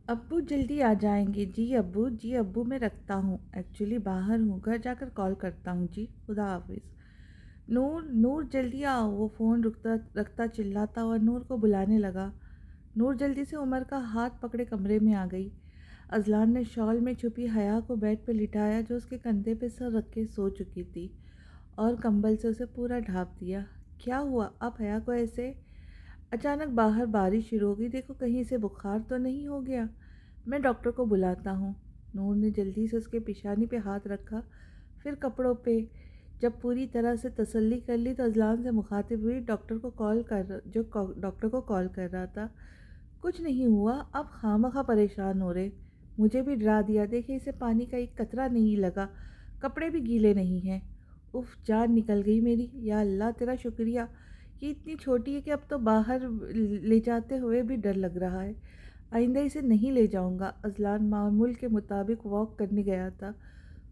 ابو جلدی آ جائیں گے جی ابو میں رکھتا ہوں، ایکچولی باہر ہوں، گھر جا کر کال کرتا ہوں جی، خدا حافظ۔ نور نور جلدی آؤ، وہ فون رکتا رکھتا چلاتا اور نور کو بلانے لگا۔ نور جلدی سے عمر کا ہاتھ پکڑے کمرے میں آ گئی۔ اذلان نے شال میں چھپی حیا کو بیڈ پہ لٹایا جو اس کے کندھے پہ سر رکھ کے سو چکی تھی، اور کمبل سے اسے پورا ڈھانپ دیا۔ کیا ہوا اب حیا کو ایسے؟ اچانک باہر بارش شروع ہو گئی، دیکھو کہیں اسے بخار تو نہیں ہو گیا؟ میں ڈاکٹر کو بلاتا ہوں۔ نور نے جلدی سے اس کے پیشانی پہ ہاتھ رکھا، پھر کپڑوں پہ۔ جب پوری طرح سے تسلی کر لی تو اذلان سے مخاطب ہوئی، ڈاکٹر کو کال کر رہا تھا۔ کچھ نہیں ہوا، اب خواہ پریشان ہو رہے، مجھے بھی ڈرا دیا، دیکھے اسے پانی کا ایک قطرہ نہیں لگا، کپڑے بھی گیلے نہیں ہیں۔ اف، جان نکل گئی میری، یا اللہ تیرا شکریہ، یہ اتنی چھوٹی ہے کہ اب تو باہر لے جاتے ہوئے بھی ڈر لگ رہا ہے، آئندہ اسے نہیں لے جاؤں گا۔ اذلان معمول کے مطابق واک کرنے گیا تھا،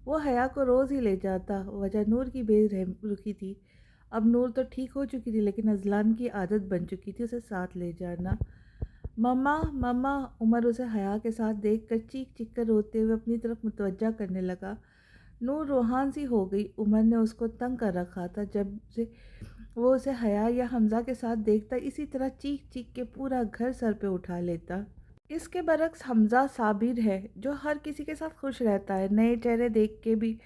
وہ حیا کو روز ہی لے جاتا، وجہ نور کی بے رحمی تھی۔ اب نور تو ٹھیک ہو چکی تھی لیکن اذلان کی عادت بن چکی تھی اسے ساتھ لے جانا۔ مما مما، عمر اسے حیا کے ساتھ دیکھ کر چیخ چیخ کر روتے ہوئے اپنی طرف متوجہ کرنے لگا۔ نور روحان سی ہو گئی، عمر نے اس کو تنگ کر رکھا تھا، جب سے وہ اسے حیا یا حمزہ کے ساتھ دیکھتا اسی طرح چیخ چیخ کے پورا گھر سر پہ اٹھا لیتا۔ اس کے برعکس حمزہ صابر ہے، جو ہر کسی کے ساتھ خوش رہتا ہے، نئے چہرے دیکھ کے بھی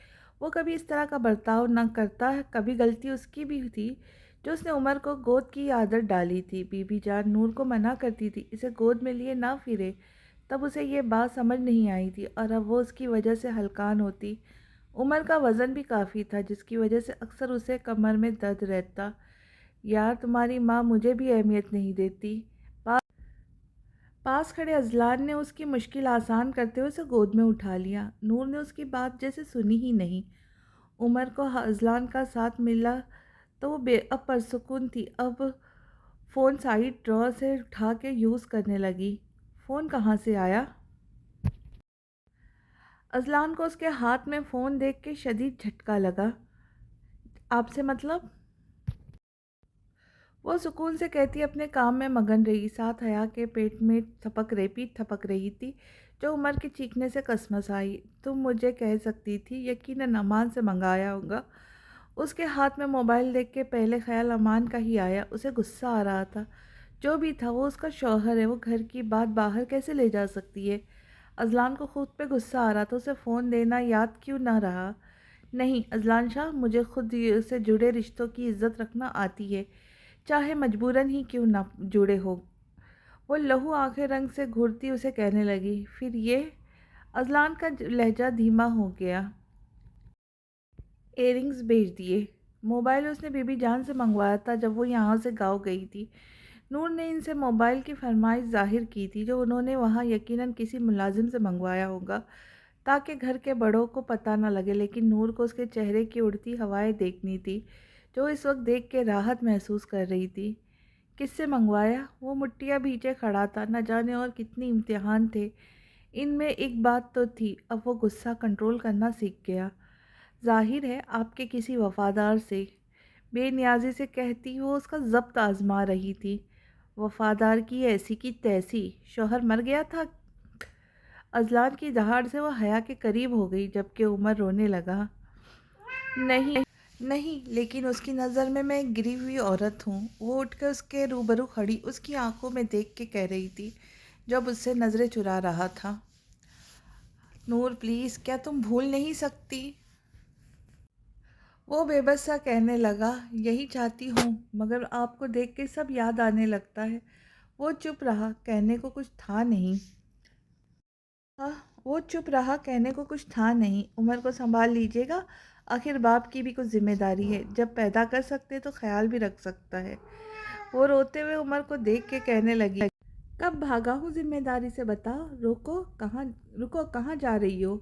وہ کبھی اس طرح کا برتاؤ نہ کرتا ہے۔ کبھی غلطی اس کی بھی تھی جو اس نے عمر کو گود کی عادت ڈالی تھی۔ بی بی جان نور کو منع کرتی تھی اسے گود میں لیے نہ پھرے، تب اسے یہ بات سمجھ نہیں آئی تھی، اور اب وہ اس کی وجہ سے ہلکان ہوتی۔ عمر کا وزن بھی کافی تھا جس کی وجہ سے اکثر اسے کمر میں درد رہتا۔ یار تمہاری ماں مجھے بھی اہمیت نہیں دیتی۔ پاس کھڑے اذلان نے اس کی مشکل آسان کرتے ہوئے اسے گود میں اٹھا لیا۔ نور نے اس کی بات جیسے سنی ہی نہیں۔ عمر کو اذلان کا ساتھ ملا تو وہ اب پرسکون تھی۔ اب فون سائیڈ ڈرار سے اٹھا کے یوز کرنے لگی۔ فون کہاں سے آیا؟ اذلان کو اس کے ہاتھ میں فون دیکھ کے شدید جھٹکا لگا۔ آپ سے مطلب؟ وہ سکون سے کہتی اپنے کام میں مگن رہی، ساتھ حیا کے پیٹ تھپک رہی تھی جو عمر کے چیخنے سے کسمس آئی۔ تم مجھے کہہ سکتی تھی، یقیناً امان سے منگایا ہوگا۔ اس کے ہاتھ میں موبائل دیکھ کے پہلے خیال امان کا ہی آیا، اسے غصہ آ رہا تھا۔ جو بھی تھا وہ اس کا شوہر ہے، وہ گھر کی بات باہر کیسے لے جا سکتی ہے؟ اذلان کو خود پہ غصہ آ رہا تھا، اسے فون دینا یاد کیوں نہ رہا؟ نہیں اذلان شاہ، مجھے خود سے جڑے رشتوں کی عزت رکھنا آتی ہے، چاہے مجبوراً ہی کیوں نہ جڑے ہو۔ وہ لہو آنکھیں رنگ سے گھرتی اسے کہنے لگی، پھر یہ؟ اذلان کا لہجہ دھیما ہو گیا۔ ایئرنگز بھیج دیے۔ موبائل اس نے بی بی جان سے منگوایا تھا جب وہ یہاں سے گاؤں گئی تھی۔ نور نے ان سے موبائل کی فرمائش ظاہر کی تھی جو انہوں نے وہاں یقیناً کسی ملازم سے منگوایا ہوگا تاکہ گھر کے بڑوں کو پتہ نہ لگے، لیکن نور کو اس کے چہرے کی اڑتی ہوائیں دیکھنی تھی جو اس وقت دیکھ کے راحت محسوس کر رہی تھی۔ کس سے منگوایا؟ وہ مٹیاں بھیجے کھڑا تھا، نہ جانے اور کتنی امتحان تھے۔ ان میں ایک بات تو تھی، اب وہ غصہ کنٹرول کرنا سیکھ گیا۔ ظاہر ہے آپ کے کسی وفادار سے، بے نیازی سے کہتی وہ اس کا ضبط آزما رہی تھی۔ وفادار کی ایسی کی تیسی، شوہر مر گیا تھا؟ اذلان کی دہاڑ سے وہ حیا کے قریب ہو گئی جبکہ عمر رونے لگا۔ نہیں نہیں، لیکن اس کی نظر میں ایک گری ہوئی عورت ہوں۔ وہ اٹھ کر اس کے روبرو کھڑی، اس کی آنکھوں میں دیکھ کے کہہ رہی تھی جب اس سے نظریں چرا رہا تھا۔ نور پلیز، کیا تم بھول نہیں سکتی؟ وہ بے بس سا کہنے لگا، یہی چاہتی ہوں مگر آپ کو دیکھ کے سب یاد آنے لگتا ہے۔ وہ چپ رہا، کہنے کو کچھ تھا نہیں۔ عمر کو سنبھال لیجیے گا، آخر باپ کی بھی کچھ ذمہ داری ہے، جب پیدا کر سکتے تو خیال بھی رکھ سکتا ہے۔ وہ روتے ہوئے عمر کو دیکھ کے کہنے لگی، کب بھاگا ہوں ذمہ داری سے، بتاؤ۔ رکو کہاں جا رہی ہو؟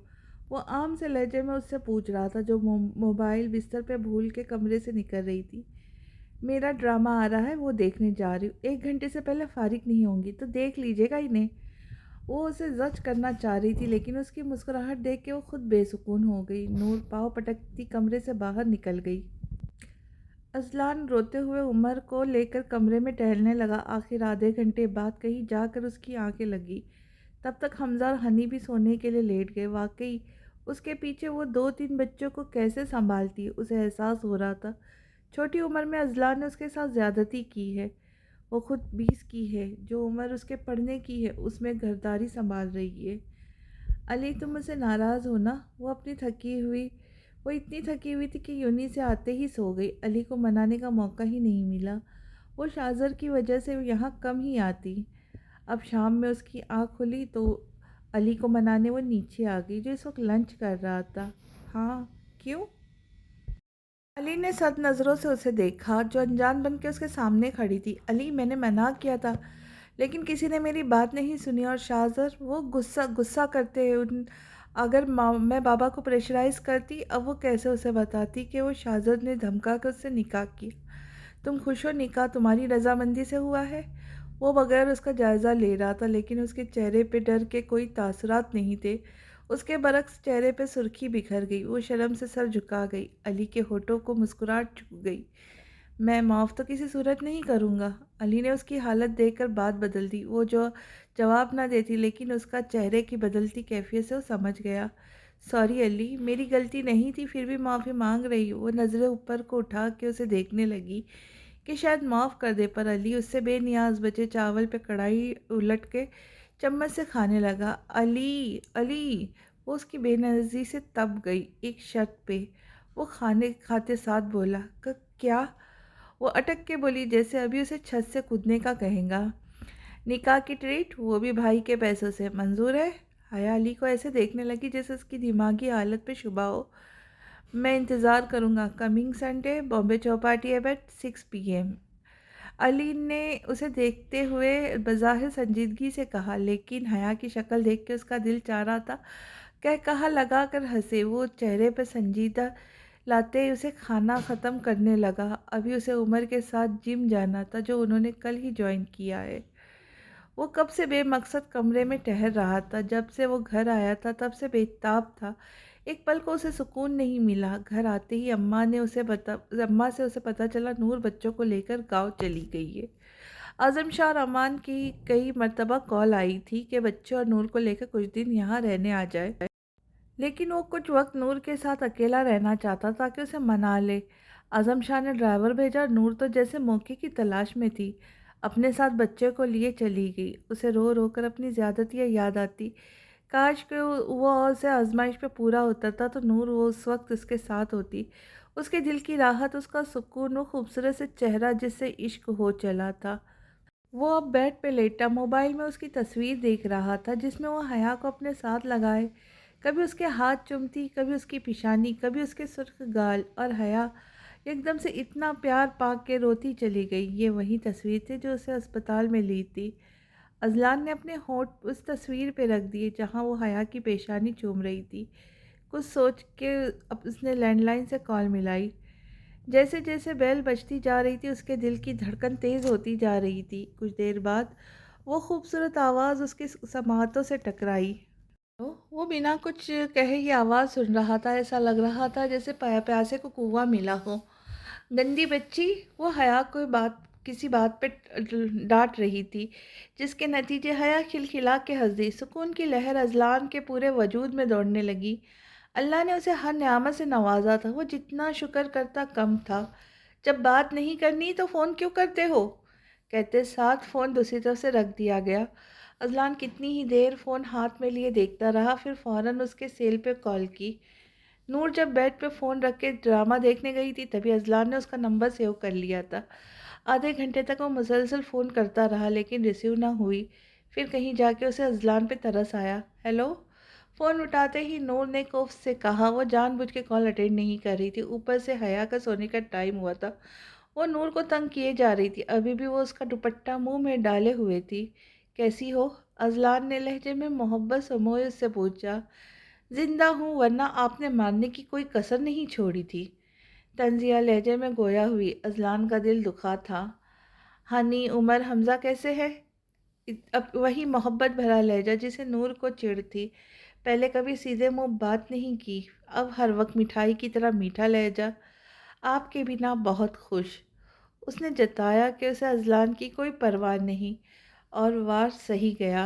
وہ عام سے لہجے میں اس سے پوچھ رہا تھا جو موبائل بستر پہ بھول کے کمرے سے نکل رہی تھی۔ میرا ڈرامہ آ رہا ہے، وہ دیکھنے جا رہی ہوں، 1 گھنٹے سے پہلے فارغ نہیں ہوں گی تو دیکھ لیجیے گا انہیں۔ وہ اسے زج کرنا چاہ رہی تھی لیکن اس کی مسکراہٹ دیکھ کے وہ خود بے سکون ہو گئی۔ نور پاؤں پٹکتی کمرے سے باہر نکل گئی۔ اذلان روتے ہوئے عمر کو لے کر کمرے میں ٹہلنے لگا۔ آخر آدھے گھنٹے بعد کہیں جا کر اس کی آنکھیں لگی تب تک حمزہ اور ہنی بھی سونے کے لیے لیٹ گئے۔ واقعی اس کے پیچھے وہ 2-3 بچوں کو کیسے سنبھالتی ہے، اسے احساس ہو رہا تھا چھوٹی عمر میں اذلان نے اس کے ساتھ زیادتی کی ہے۔ وہ خود 20 کی ہے، جو عمر اس کے پڑھنے کی ہے اس میں گھرداری سنبھال رہی ہے۔ علی تم مجھ سے ناراض ہو نا؟ وہ اتنی تھکی ہوئی تھی کہ یونی سے آتے ہی سو گئی۔ علی کو منانے کا موقع ہی نہیں ملا۔ وہ شاذر کی وجہ سے یہاں کم ہی آتی۔ اب شام میں اس کی آنکھ کھلی تو علی کو منانے وہ نیچے آ گئی، جو اس وقت لنچ کر رہا تھا۔ ہاں کیوں؟ علی نے سخت نظروں سے اسے دیکھا، جو انجان بن کے اس کے سامنے کھڑی تھی۔ علی میں نے منع کیا تھا لیکن کسی نے میری بات نہیں سنی، اور شاذر وہ غصہ کرتے اگر میں بابا کو پریشرائز کرتی، اب وہ کیسے اسے بتاتی کہ وہ شاذر نے دھمکا کر اس سے نکاح کیا۔ تم خوش ہو نکاح تمہاری رضامندی سے ہوا ہے؟ وہ بغیر اس کا جائزہ لے رہا تھا لیکن اس کے چہرے پہ ڈر کے کوئی تاثرات نہیں تھے۔ اس کے برعکس چہرے پہ سرخی بکھر گئی، وہ شرم سے سر جھکا گئی۔ علی کے ہونٹوں کو مسکراہٹ چھو گئی۔ میں معاف تو کسی صورت نہیں کروں گا۔ علی نے اس کی حالت دیکھ کر بات بدل دی۔ وہ جو جواب نہ دیتی لیکن اس کا چہرے کی بدلتی کیفیت سے وہ سمجھ گیا۔ سوری علی، میری غلطی نہیں تھی، پھر بھی معافی مانگ رہی ہوں۔ وہ نظریں اوپر کو اٹھا کے اسے دیکھنے لگی کہ شاید معاف کر دے، پر علی اس سے بے نیاز بچے چاول پہ کڑھائی الٹ کے چمچ سے کھانے لگا۔ علی علی، وہ اس کی بے نظری سے تب گئی۔ ایک شرط پہ، وہ کھانے کھاتے ساتھ بولا۔ کیا؟ وہ اٹک کے بولی، جیسے ابھی اسے چھت سے کودنے کا کہیں گا۔ نکاح کی ٹریٹ، وہ بھی بھائی کے پیسوں سے، منظور ہے؟ حیا علی کو ایسے دیکھنے لگی جیسے اس کی دماغی حالت پہ شبہ ہو۔ میں انتظار کروں گا، coming Sunday, Bombay Chowpatty at 6 PM۔ Ali نے اسے دیکھتے ہوئے بظاہر سنجیدگی سے کہا، لیکن حیا کی شکل دیکھ کے اس کا دل چاہ رہا تھا کہا لگا کر ہنسے۔ وہ چہرے پہ سنجیدہ لاتے اسے کھانا ختم کرنے لگا۔ ابھی اسے عمر کے ساتھ جم جانا تھا، جو انہوں نے کل ہی جوائن کیا ہے۔ وہ کب سے بے مقصد کمرے میں ٹہل رہا تھا، جب سے وہ گھر آیا تھا تب سے بے تاب تھا۔ ایک پل کو اسے سکون نہیں ملا۔ گھر آتے ہی اماں سے اسے پتہ چلا نور بچوں کو لے کر گاؤں چلی گئی ہے۔ اعظم شاہ اور امان کی کئی مرتبہ کال آئی تھی کہ بچوں اور نور کو لے کر کچھ دن یہاں رہنے آ جائے، لیکن وہ کچھ وقت نور کے ساتھ اکیلا رہنا چاہتا تاکہ اسے منا لے۔ اعظم شاہ نے ڈرائیور بھیجا اور نور تو جیسے موقع کی تلاش میں تھی، اپنے ساتھ بچے کو لیے چلی گئی۔ اسے رو رو کر اپنی زیادتیاں یاد آتی۔ کاش کہ وہ اسے آزمائش پہ پورا اترتا تو نور وہ اس وقت اس کے ساتھ ہوتی۔ اس کے دل کی راحت، اس کا سکون، وہ خوبصورت سے چہرہ جس سے عشق ہو چلا تھا۔ وہ اب بیڈ پہ لیٹا موبائل میں اس کی تصویر دیکھ رہا تھا، جس میں وہ حیا کو اپنے ساتھ لگائے کبھی اس کے ہاتھ چومتی، کبھی اس کی پیشانی، کبھی اس کے سرخ گال، اور حیا ایک دم سے اتنا پیار پا کے روتی چلی گئی۔ یہ وہی تصویر تھی جو اسے اسپتال میں لی تھی۔ اذلان نے اپنے ہونٹ اس تصویر پہ رکھ دیے جہاں وہ حیا کی پیشانی چوم رہی تھی۔ کچھ سوچ کے اب اس نے لینڈ لائن سے کال ملائی۔ جیسے جیسے بیل بجتی جا رہی تھی اس کے دل کی دھڑکن تیز ہوتی جا رہی تھی۔ کچھ دیر بعد وہ خوبصورت آواز اس کی سماعتوں سے ٹکرائی۔ وہ بنا کچھ کہے یہ آواز سن رہا تھا، ایسا لگ رہا تھا جیسے پیاسے کو کنواں ملا ہو۔ گندی بچی، وہ حیا کو کسی بات پہ ڈانٹ رہی تھی، جس کے نتیجے حیا کھلکھلا کے ہنس دی۔ سکون کی لہر اذلان کے پورے وجود میں دوڑنے لگی۔ اللہ نے اسے ہر نعمت سے نوازا تھا، وہ جتنا شکر کرتا کم تھا۔ جب بات نہیں کرنی تو فون کیوں کرتے ہو؟ کہتے ساتھ فون دوسری طرف سے رکھ دیا گیا۔ اذلان کتنی ہی دیر فون ہاتھ میں لیے دیکھتا رہا، پھر فوراً اس کے سیل پہ کال کی۔ نور جب بیڈ پہ فون رکھ کے ڈرامہ دیکھنے گئی تھی تبھی اذلان نے اس کا نمبر سیو کر لیا تھا۔ آدھے گھنٹے تک وہ مسلسل فون کرتا رہا لیکن ریسیو نہ ہوئی۔ پھر کہیں جا کے اسے اذلان پہ ترس آیا۔ ہیلو؟ فون اٹھاتے ہی نور نے کوف سے کہا۔ وہ جان بوجھ کے کال اٹینڈ نہیں کر رہی تھی، اوپر سے حیا کا سونے کا ٹائم ہوا تھا۔ وہ نور کو تنگ کیے جا رہی تھی، ابھی بھی وہ اس کا دوپٹہ منہ میں ڈالے ہوئے تھی۔ کیسی ہو؟ اذلان نے لہجے میں محبت سموئے اس سے پوچھا۔ زندہ ہوں، ورنہ آپ نے مارنے کی کوئی کسر نہیں چھوڑی تھی، طنزیہ لہجے میں گویا ہوئی۔ اذلان کا دل دکھا تھا۔ ہنی، عمر، حمزہ کیسے ہے؟ اب وہی محبت بھرا لہجہ جسے نور کو چڑ تھی۔ پہلے کبھی سیدھے منہ بات نہیں کی، اب ہر وقت مٹھائی کی طرح میٹھا لہجہ۔ آپ کے بنا بہت خوش۔ اس نے جتایا کہ اسے اذلان کی کوئی پرواہ نہیں، اور وار صحیح گیا۔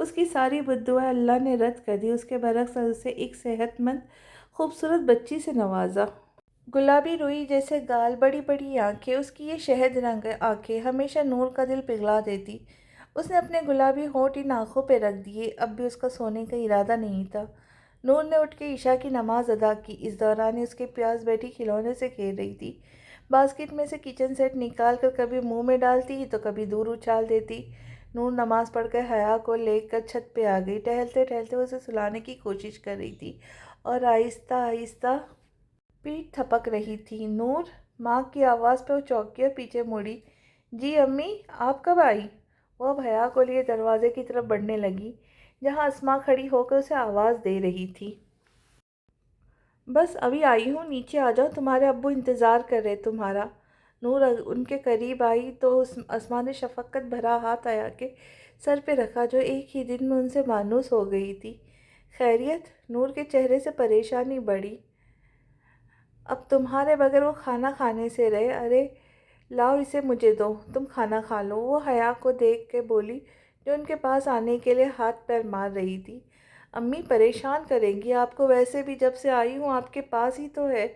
اس کی ساری بددعائیں اللہ نے رد کر دی، اس کے برعکس اسے ایک صحت مند خوبصورت بچی سے نوازا۔ گلابی روئی جیسے گال، بڑی بڑی آنکھیں، اس کی یہ شہد رنگ آنکھیں ہمیشہ نور کا دل پگھلا دیتی۔ اس نے اپنے گلابی ہونٹ ان آنکھوں پہ رکھ دیے، اب بھی اس کا سونے کا ارادہ نہیں تھا۔ نور نے اٹھ کے عشاء کی نماز ادا کی، اس دوران ہی اس کے پیاس بیٹھی کھلونے سے کھیل رہی تھی۔ باسکٹ میں سے کچن سیٹ نکال کر کبھی منہ میں ڈالتی تو کبھی دور اچھال دیتی۔ نور نماز پڑھ کر حیا کو لے کر چھت پہ آ گئی۔ ٹہلتے ٹہلتے وہ اسے سلانے کی کوشش کر رہی تھی اور آہستہ آہستہ پیٹھ تھپک رہی تھی۔ نور، ماں کی آواز پہ وہ چونکی اور پیچھے مڑی۔ جی امی، آپ کب آئی؟ وہ اب حیا کو لیے دروازے کی طرف بڑھنے لگی، جہاں اسماء کھڑی ہو کر اسے آواز دے رہی تھی۔ بس ابھی آئی ہوں، نیچے آ جاؤ، تمہارے ابو انتظار کر رہے تمہارا۔ نور ان کے قریب آئی تو اسماء نے شفقت بھرا ہاتھ حیا کے سر پہ رکھا، جو ایک ہی دن میں ان سے مانوس ہو گئی تھی۔ خیریت؟ نور کے چہرے سے پریشانی بڑھی۔ اب تمہارے بغیر وہ کھانا کھانے سے رہے۔ ارے لاؤ اسے مجھے دو، تم کھانا کھا لو، وہ حیا کو دیکھ کے بولی، جو ان کے پاس آنے کے لیے ہاتھ پیر مار رہی تھی۔ امی پریشان کریں گی آپ کو، ویسے بھی جب سے آئی ہوں آپ کے پاس ہی تو ہے۔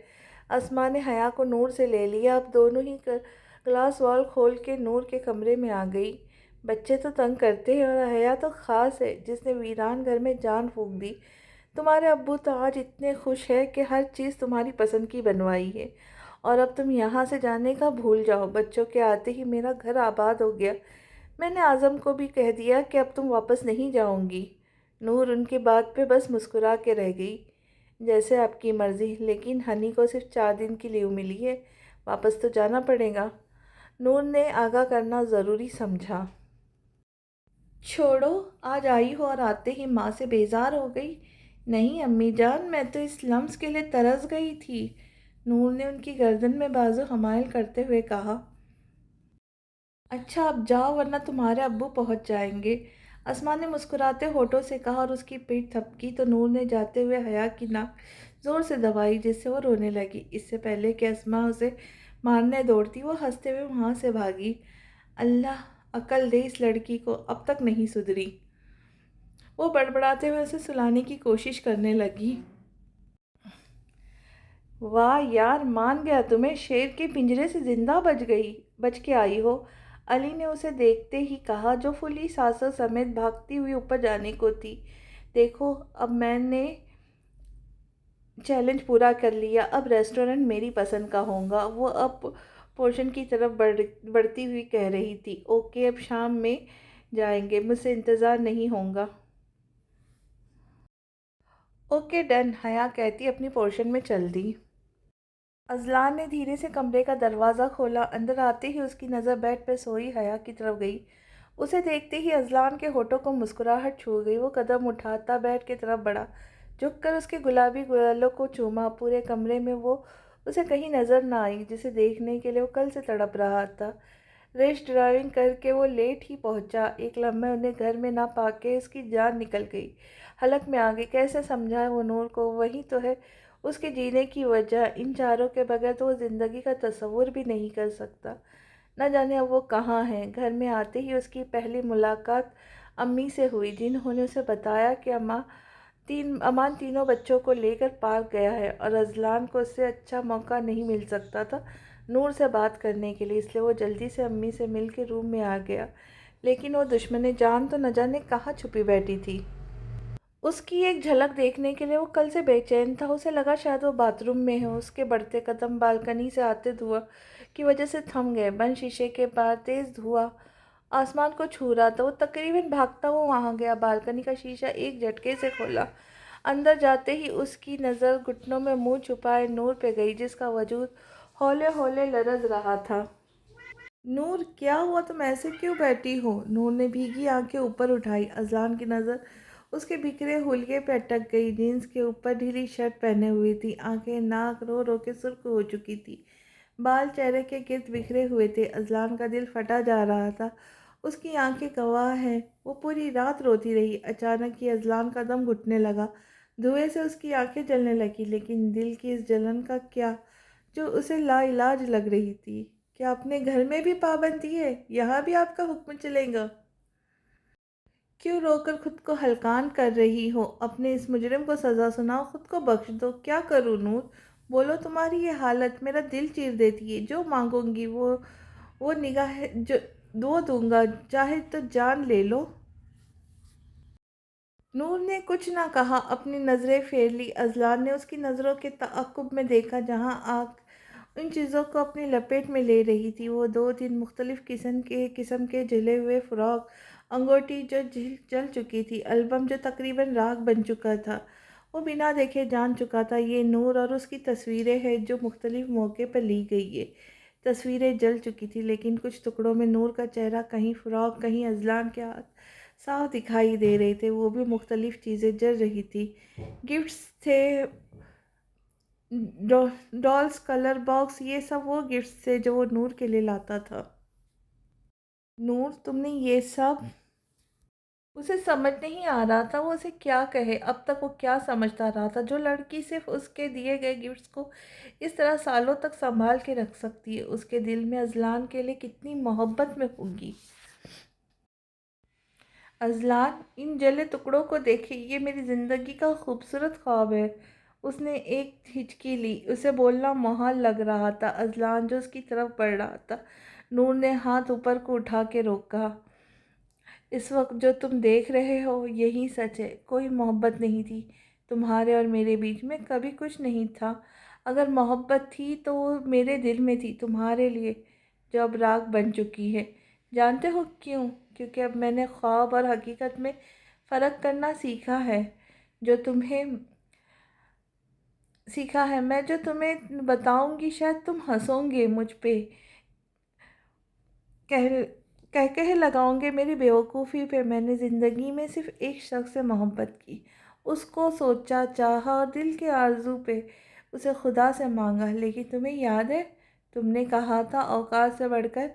اسماء نے حیا کو نور سے لے لیا، اب دونوں ہی گلاس وال کھول کے نور کے کمرے میں آ گئی۔ بچے تو تنگ کرتے ہیں اور حیا تو خاص ہے، جس نے ویران گھر میں جان پھونک دی۔ تمہارے ابو تو آج اتنے خوش ہیں کہ ہر چیز تمہاری پسند کی بنوائی ہے، اور اب تم یہاں سے جانے کا بھول جاؤ۔ بچوں کے آتے ہی میرا گھر آباد ہو گیا۔ میں نے اعظم کو بھی کہہ دیا کہ اب تم واپس نہیں جاؤں گی۔ نور ان کی بات پہ بس مسکرا کے رہ گئی۔ جیسے آپ کی مرضی، لیکن ہنی کو صرف 4 دن کی لیو ملی ہے، واپس تو جانا پڑے گا۔ نور نے آگاہ کرنا ضروری سمجھا۔ چھوڑو، آج آئی ہو اور آتے ہی ماں سے بیزار ہو گئی؟ نہیں امی جان، میں تو اس لمس کے لیے ترس گئی تھی۔ نور نے ان کی گردن میں بازو حمائل کرتے ہوئے کہا۔ اچھا اب جاؤ ورنہ تمہارے ابو پہنچ جائیں گے، اسماء نے مسکراتے ہونٹوں سے کہا اور اس کی پیٹھ تھپکی تو نور نے جاتے ہوئے حیا کی ناک زور سے دبائی، جس سے وہ رونے لگی۔ اس سے پہلے کہ اسماء اسے مارنے دوڑتی، وہ ہنستے ہوئے وہاں سے بھاگی۔ اللہ عقل دے اس لڑکی کو، اب تک نہیں سدھری۔ وہ بڑبڑاتے ہوئے اسے سلانے کی کوشش کرنے لگی۔ واہ یار، مان گیا تمہیں، شیر کے پنجرے سے زندہ بچ کے آئی ہو، علی نے اسے دیکھتے ہی کہا، جو پھولی سانسوں سمیت بھاگتی ہوئی اوپر جانے کو تھی۔ دیکھو اب میں نے چیلنج پورا کر لیا، اب ریسٹورنٹ میری پسند کا ہوگا۔ وہ اب پورشن کی طرف بڑھتی ہوئی کہہ رہی تھی۔ اوکے اب شام میں جائیں گے، مجھ سے انتظار نہیں ہوگا۔ اوکے ڈن، حیا کہتی اپنی پورشن میں چل دی۔ اذلان نے دھیرے سے کمرے کا دروازہ کھولا، اندر آتے ہی اس کی نظر بیڈ پہ سوئی حیا کی طرف گئی۔ اسے دیکھتے ہی اذلان کے ہونٹوں کو مسکراہٹ چھو گئی۔ وہ قدم اٹھاتا بیڈ کی طرف بڑھا، جھک کر اس کے گلابی گالوں کو چوما۔ پورے کمرے میں وہ اسے کہیں نظر نہ آئی، جسے دیکھنے کے لیے وہ کل سے تڑپ رہا تھا۔ ریش ڈرائیونگ کر کے وہ لیٹ ہی پہنچا، ایک لمحے انہیں گھر میں نہ پا کے اس کی جان نکل گئی، حلق میں آ گئی۔ کیسے سمجھائے وہ نور کو، وہی تو ہے اس کے جینے کی وجہ، ان چاروں کے بغیر تو وہ زندگی کا تصور بھی نہیں کر سکتا۔ نہ جانے اب وہ کہاں ہے۔ گھر میں آتے ہی اس کی پہلی ملاقات امی سے ہوئی، جنہوں نے اسے بتایا کہ امان تینوں بچوں کو لے کر پارک گیا ہے، اور اذلان کو اس سے اچھا موقع نہیں مل سکتا تھا نور سے بات کرنے کے لیے، اس لیے وہ جلدی سے امی سے مل کے روم میں آ گیا۔ لیکن وہ دشمن جان تو نہ جانے کہاں چھپی بیٹھی تھی۔ اس کی ایک جھلک دیکھنے کے لیے وہ کل سے بے چین تھا۔ اسے لگا شاید وہ باتھ روم میں ہے۔ اس کے بڑھتے قدم بالکنی سے آتے دھواں کی وجہ سے تھم گئے۔ بند شیشے کے باہر تیز دھواں آسمان کو چھو رہا تھا۔ وہ تقریباً بھاگتا ہوا وہاں گیا، بالکنی کا شیشہ ایک جھٹکے سے کھولا۔ اندر جاتے ہی اس کی نظر گھٹنوں میں منہ چھپائے نور پہ گئی، جس کا وجود ہولے ہولے لرز رہا تھا۔ نور کیا ہوا، تم ایسے کیوں بیٹھی ہو؟ نور نے بھیگی آنکھیں اوپر اٹھائی۔ اذلان کی نظر اس کے بکھرے حلیے پہ اٹک گئی۔ جینس کے اوپر ڈھیلی شرٹ پہنے ہوئی تھی، آنکھیں ناک رو رو کے سرخ ہو چکی تھی، بال چہرے کے گرد بکھرے ہوئے تھے۔ اذلان کا دل پھٹا جا رہا تھا، اس کی آنکھیں گواہ ہیں، وہ پوری رات روتی رہی۔ اچانک ہی اذلان کا دم گھٹنے لگا، دھوئیں سے اس کی آنکھیں جلنے لگیں، لیکن دل کی اس جلن کا کیا جو اسے لا علاج لگ رہی تھی۔ کیا اپنے گھر میں بھی پابندی ہے؟ یہاں بھی آپ کا حکم چلے گا؟ کیوں رو کر خود کو ہلکان کر رہی ہو؟ اپنے اس مجرم کو سزا سناؤ، خود کو بخش دو۔ کیا کروں نور؟ بولو، تمہاری یہ حالت میرا دل چیر دیتی ہے۔ جو مانگوں گی وہ نگاہ جو دو دوں گا، چاہے تو جان لے لو۔ نور نے کچھ نہ کہا، اپنی نظریں پھیر لی۔ اذلان نے اس کی نظروں کے تعاقب میں دیکھا جہاں آنکھ ان چیزوں کو اپنی لپیٹ میں لے رہی تھی۔ وہ 2 3 مختلف قسم کے جلے ہوئے فراق، انگوٹی جو جل چکی تھی، البم جو تقریباً راکھ بن چکا تھا، وہ بنا دیکھے جان چکا تھا یہ نور اور اس کی تصویریں ہیں جو مختلف موقع پر لی گئی ہے۔ تصویریں جل چکی تھی لیکن کچھ ٹکڑوں میں نور کا چہرہ، کہیں فراق، کہیں اذلان کے ہاتھ صاف دکھائی دے رہے تھے۔ وہ بھی مختلف چیزیں جل رہی تھی۔ گفٹس تھے، ڈالز، کلر باکس، یہ سب وہ گفٹس تھے جو وہ نور کے لیے لاتا تھا۔ نور، تم نے یہ سب؟ اسے سمجھ نہیں آ رہا تھا وہ اسے کیا کہے۔ اب تک وہ کیا سمجھتا رہا تھا؟ جو لڑکی صرف اس کے دیے گئے گفٹس کو اس طرح سالوں تک سنبھال کے رکھ سکتی ہے، اس کے دل میں اذلان کے لیے کتنی محبت میں ہوگی۔ اذلان، ان جلے ٹکڑوں کو دیکھیں، یہ میری زندگی کا خوبصورت خواب ہے۔ اس نے ایک ہچکی لی، اسے بولنا محال لگ رہا تھا۔ اذلان جو اس کی طرف بڑھ رہا تھا، نور نے ہاتھ اوپر کو اٹھا کے روکا۔ اس وقت جو تم دیکھ رہے ہو یہی سچ ہے۔ کوئی محبت نہیں تھی تمہارے اور میرے بیچ میں، کبھی کچھ نہیں تھا۔ اگر محبت تھی تو وہ میرے دل میں تھی، تمہارے لیے، جو اب راکھ بن چکی ہے۔ جانتے ہو کیوں؟ کیونکہ اب میں نے خواب اور حقیقت میں فرق کرنا سیکھا ہے۔ میں جو تمہیں بتاؤں گی شاید تم ہنسو گے مجھ پہ، کہہ لگاؤں گے میری بیوقوفی پہ۔ میں نے زندگی میں صرف ایک شخص سے محبت کی، اس کو سوچا، چاہا اور دل کے آرزو پہ اسے خدا سے مانگا۔ لیکن تمہیں یاد ہے تم نے کہا تھا اوقات سے بڑھ کر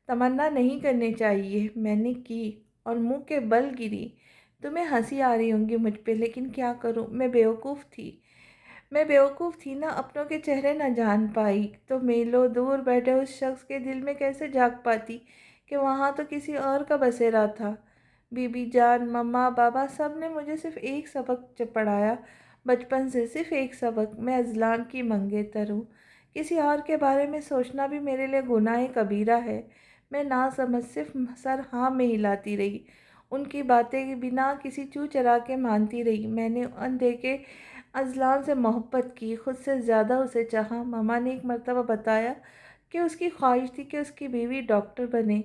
تمنا نہیں کرنی چاہیے۔ میں نے کی اور منہ کے بل گری۔ تمہیں ہنسی آ رہی ہوں گی مجھ پہ، لیکن کیا کروں، میں بیوقوف تھی نا، اپنوں کے چہرے نہ جان پائی تو میلوں دور بیٹھے اس شخص کے دل میں کیسے جھانک پاتی کہ وہاں تو کسی اور کا بسیرا تھا۔ بی بی جان، مما، بابا، سب نے مجھے صرف ایک سبق پڑھایا بچپن سے، صرف ایک سبق: میں اذلان کی منگیتر ہوں۔ کسی اور کے بارے میں سوچنا بھی میرے لیے گناہ کبیرہ ہے۔ میں نہ سمجھ صرف سر ہاں میں ہلاتی رہی، ان کی باتیں بنا کسی چو چرا کے مانتی رہی۔ میں نے اندیکھے اذلان سے محبت کی، خود سے زیادہ اسے چاہا۔ ماما نے ایک مرتبہ بتایا کہ اس کی خواہش تھی کہ اس کی بیوی ڈاکٹر بنے۔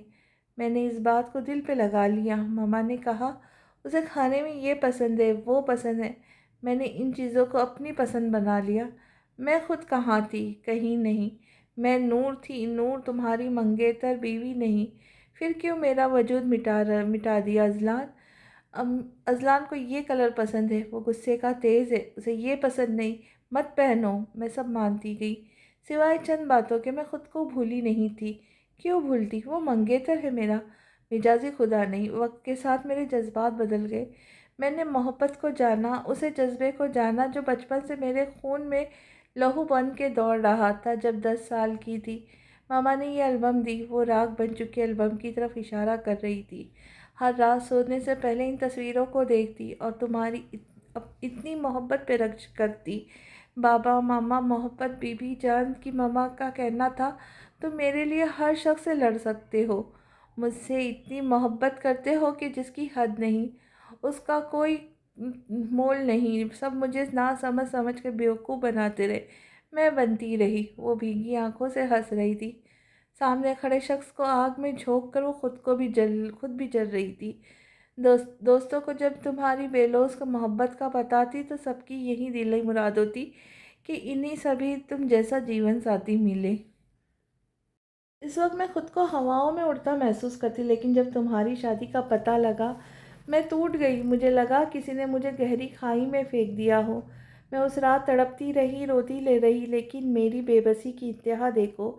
میں نے اس بات کو دل پہ لگا لیا۔ ماما نے کہا اسے کھانے میں یہ پسند ہے، وہ پسند ہے۔ میں نے ان چیزوں کو اپنی پسند بنا لیا۔ میں خود کہاں تھی؟ کہیں نہیں۔ میں نور تھی، نور، تمہاری منگیتر بیوی نہیں۔ پھر کیوں میرا وجود مٹا دیا؟ اذلان کو یہ کلر پسند ہے، وہ غصے کا تیز ہے، اسے یہ پسند نہیں، مت پہنو۔ میں سب مانتی گئی، سوائے چند باتوں کے۔ میں خود کو بھولی نہیں تھی۔ کیوں بھولتی؟ وہ منگیتر ہے، میرا مجازی خدا نہیں۔ وقت کے ساتھ میرے جذبات بدل گئے۔ میں نے محبت کو جانا، اسے جذبے کو جانا جو بچپن سے میرے خون میں لہو بن کے دوڑ رہا تھا۔ جب 10 سال کی تھی، ماما نے یہ البم دی، وہ راکھ بن چکے البم کی طرف اشارہ کر رہی تھی۔ ہر رات سونے سے پہلے ان تصویروں کو دیکھتی اور تمہاری اتنی محبت پہ رقص کرتی۔ بابا، ماما، محبت، بی بی جان کی ماما کا کہنا تھا تم میرے لیے ہر شخص سے لڑ سکتے ہو، مجھ سے اتنی محبت کرتے ہو کہ جس کی حد نہیں، اس کا کوئی مول نہیں۔ سب مجھے نہ سمجھ کے بیوقوف بناتے رہے، میں بنتی رہی۔ وہ بھیگی آنکھوں سے ہنس رہی تھی۔ سامنے کھڑے شخص کو آگ میں جھونک کر وہ خود بھی جل رہی تھی۔ دوستوں کو جب تمہاری بے لوث کو محبت کا پتہ تھی تو سب کی یہی دلی مراد ہوتی کہ انہیں سبھی تم جیسا جیون ساتھی ملے۔ اس وقت میں خود کو ہواؤں میں اڑتا محسوس کرتی، لیکن جب تمہاری شادی کا پتہ لگا میں ٹوٹ گئی۔ مجھے لگا کسی نے مجھے گہری کھائی میں پھینک دیا ہو۔ میں اس رات تڑپتی رہی، روتی لے رہی، لیکن میری بے بسی کی انتہا دیکھو۔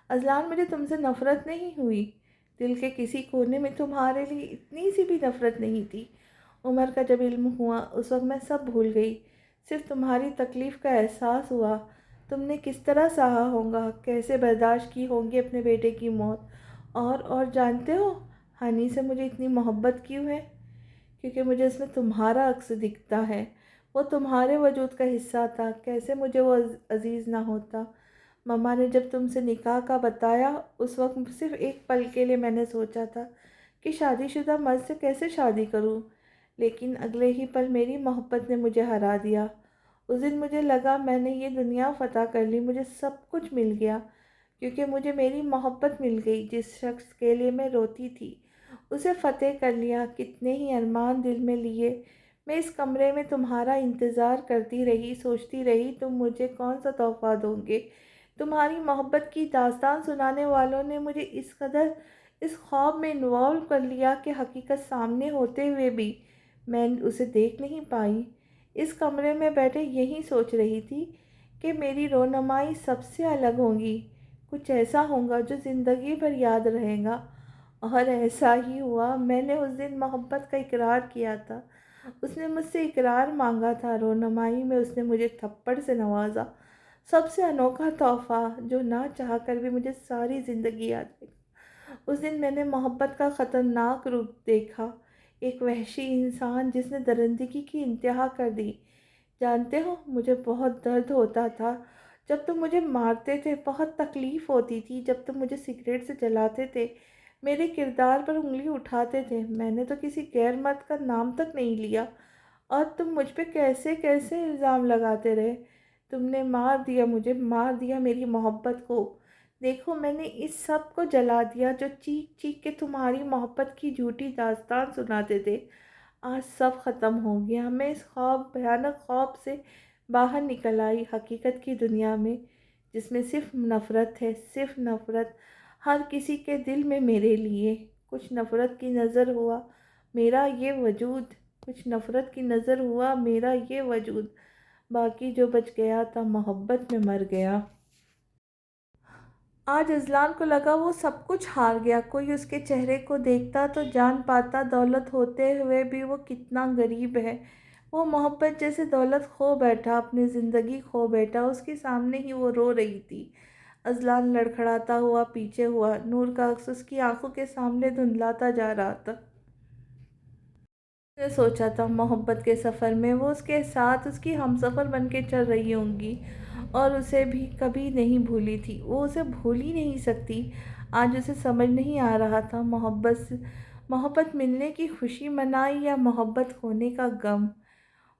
اذلان، مجھے تم سے نفرت نہیں ہوئی، دل کے کسی کونے میں تمہارے لیے اتنی سی بھی نفرت نہیں تھی۔ عمر کا جب علم ہوا اس وقت میں سب بھول گئی، صرف تمہاری تکلیف کا احساس ہوا۔ تم نے کس طرح سہا ہوگا، کیسے برداشت کی ہوگی اپنے بیٹے کی موت۔ اور جانتے ہو ہنی سے مجھے اتنی محبت کیوں ہے؟ کیونکہ مجھے اس میں تمہارا عکس دکھتا ہے، وہ تمہارے وجود کا حصہ تھا، کیسے مجھے وہ عزیز نہ ہوتا۔ مما نے جب تم سے نکاح کا بتایا، اس وقت صرف ایک پل کے لیے میں نے سوچا تھا کہ شادی شدہ مرد سے کیسے شادی کروں، لیکن اگلے ہی پل میری محبت نے مجھے ہرا دیا۔ اس دن مجھے لگا میں نے یہ دنیا فتح کر لی، مجھے سب کچھ مل گیا، کیونکہ مجھے میری محبت مل گئی۔ جس شخص کے لیے میں روتی تھی اسے فتح کر لیا۔ کتنے ہی ارمان دل میں لیے، میں اس کمرے میں تمہارا انتظار کرتی رہی، سوچتی رہی تم مجھے کون سا تحفہ دو گے۔ تمہاری محبت کی داستان سنانے والوں نے مجھے اس قدر اس خواب میں انوالو کر لیا کہ حقیقت سامنے ہوتے ہوئے بھی میں اسے دیکھ نہیں پائی۔ اس کمرے میں بیٹھے یہی سوچ رہی تھی کہ میری رونمائی سب سے الگ ہوگی، کچھ ایسا ہوگا جو زندگی بھر یاد رہے گا۔ اور ایسا ہی ہوا۔ میں نے اس دن محبت کا اقرار کیا تھا، اس نے مجھ سے اقرار مانگا تھا۔ رونمائی میں اس نے مجھے تھپڑ سے نوازا، سب سے انوکھا تحفہ جو نہ چاہ کر بھی مجھے ساری زندگی یاد رہے گا۔ اس دن میں نے محبت کا خطرناک روپ دیکھا، ایک وحشی انسان جس نے درندگی کی انتہا کر دی۔ جانتے ہو، مجھے بہت درد ہوتا تھا جب تم مجھے مارتے تھے، بہت تکلیف ہوتی تھی جب تم مجھے سگریٹ سے جلاتے تھے، میرے کردار پر انگلی اٹھاتے تھے۔ میں نے تو کسی غیر مرد کا نام تک نہیں لیا، اور تم مجھ پہ کیسے کیسے الزام لگاتے رہے۔ تم نے مار دیا، مجھے مار دیا، میری محبت کو۔ دیکھو، میں نے اس سب کو جلا دیا جو چیخ چیخ کے تمہاری محبت کی جھوٹی داستان سناتے تھے۔ آج سب ختم ہو گیا۔ میں اس بھیانک خواب سے باہر نکل آئی حقیقت کی دنیا میں، جس میں صرف نفرت ہے، صرف نفرت۔ ہر کسی کے دل میں میرے لیے کچھ نفرت کی نظر ہوا میرا یہ وجود، کچھ نفرت کی نظر ہوا میرا یہ وجود۔ باقی جو بچ گیا تھا محبت میں مر گیا۔ آج اذلان کو لگا وہ سب کچھ ہار گیا۔ کوئی اس کے چہرے کو دیکھتا تو جان پاتا دولت ہوتے ہوئے بھی وہ کتنا غریب ہے۔ وہ محبت جیسے دولت کھو بیٹھا، اپنی زندگی کھو بیٹھا۔ اس کے سامنے ہی وہ رو رہی تھی۔ اذلان لڑکھڑاتا ہوا پیچھے ہوا، نور کا عکس اس کی آنکھوں کے سامنے دھندلاتا جا رہا تھا۔ نے سوچا تھا محبت کے سفر میں وہ اس کے ساتھ اس کی ہمسفر بن کے چل رہی ہوں گی، اور اسے بھی کبھی نہیں بھولی تھی، وہ اسے بھول ہی نہیں سکتی۔ آج اسے سمجھ نہیں آ رہا تھا محبت ملنے کی خوشی منائی یا محبت کھونے کا غم۔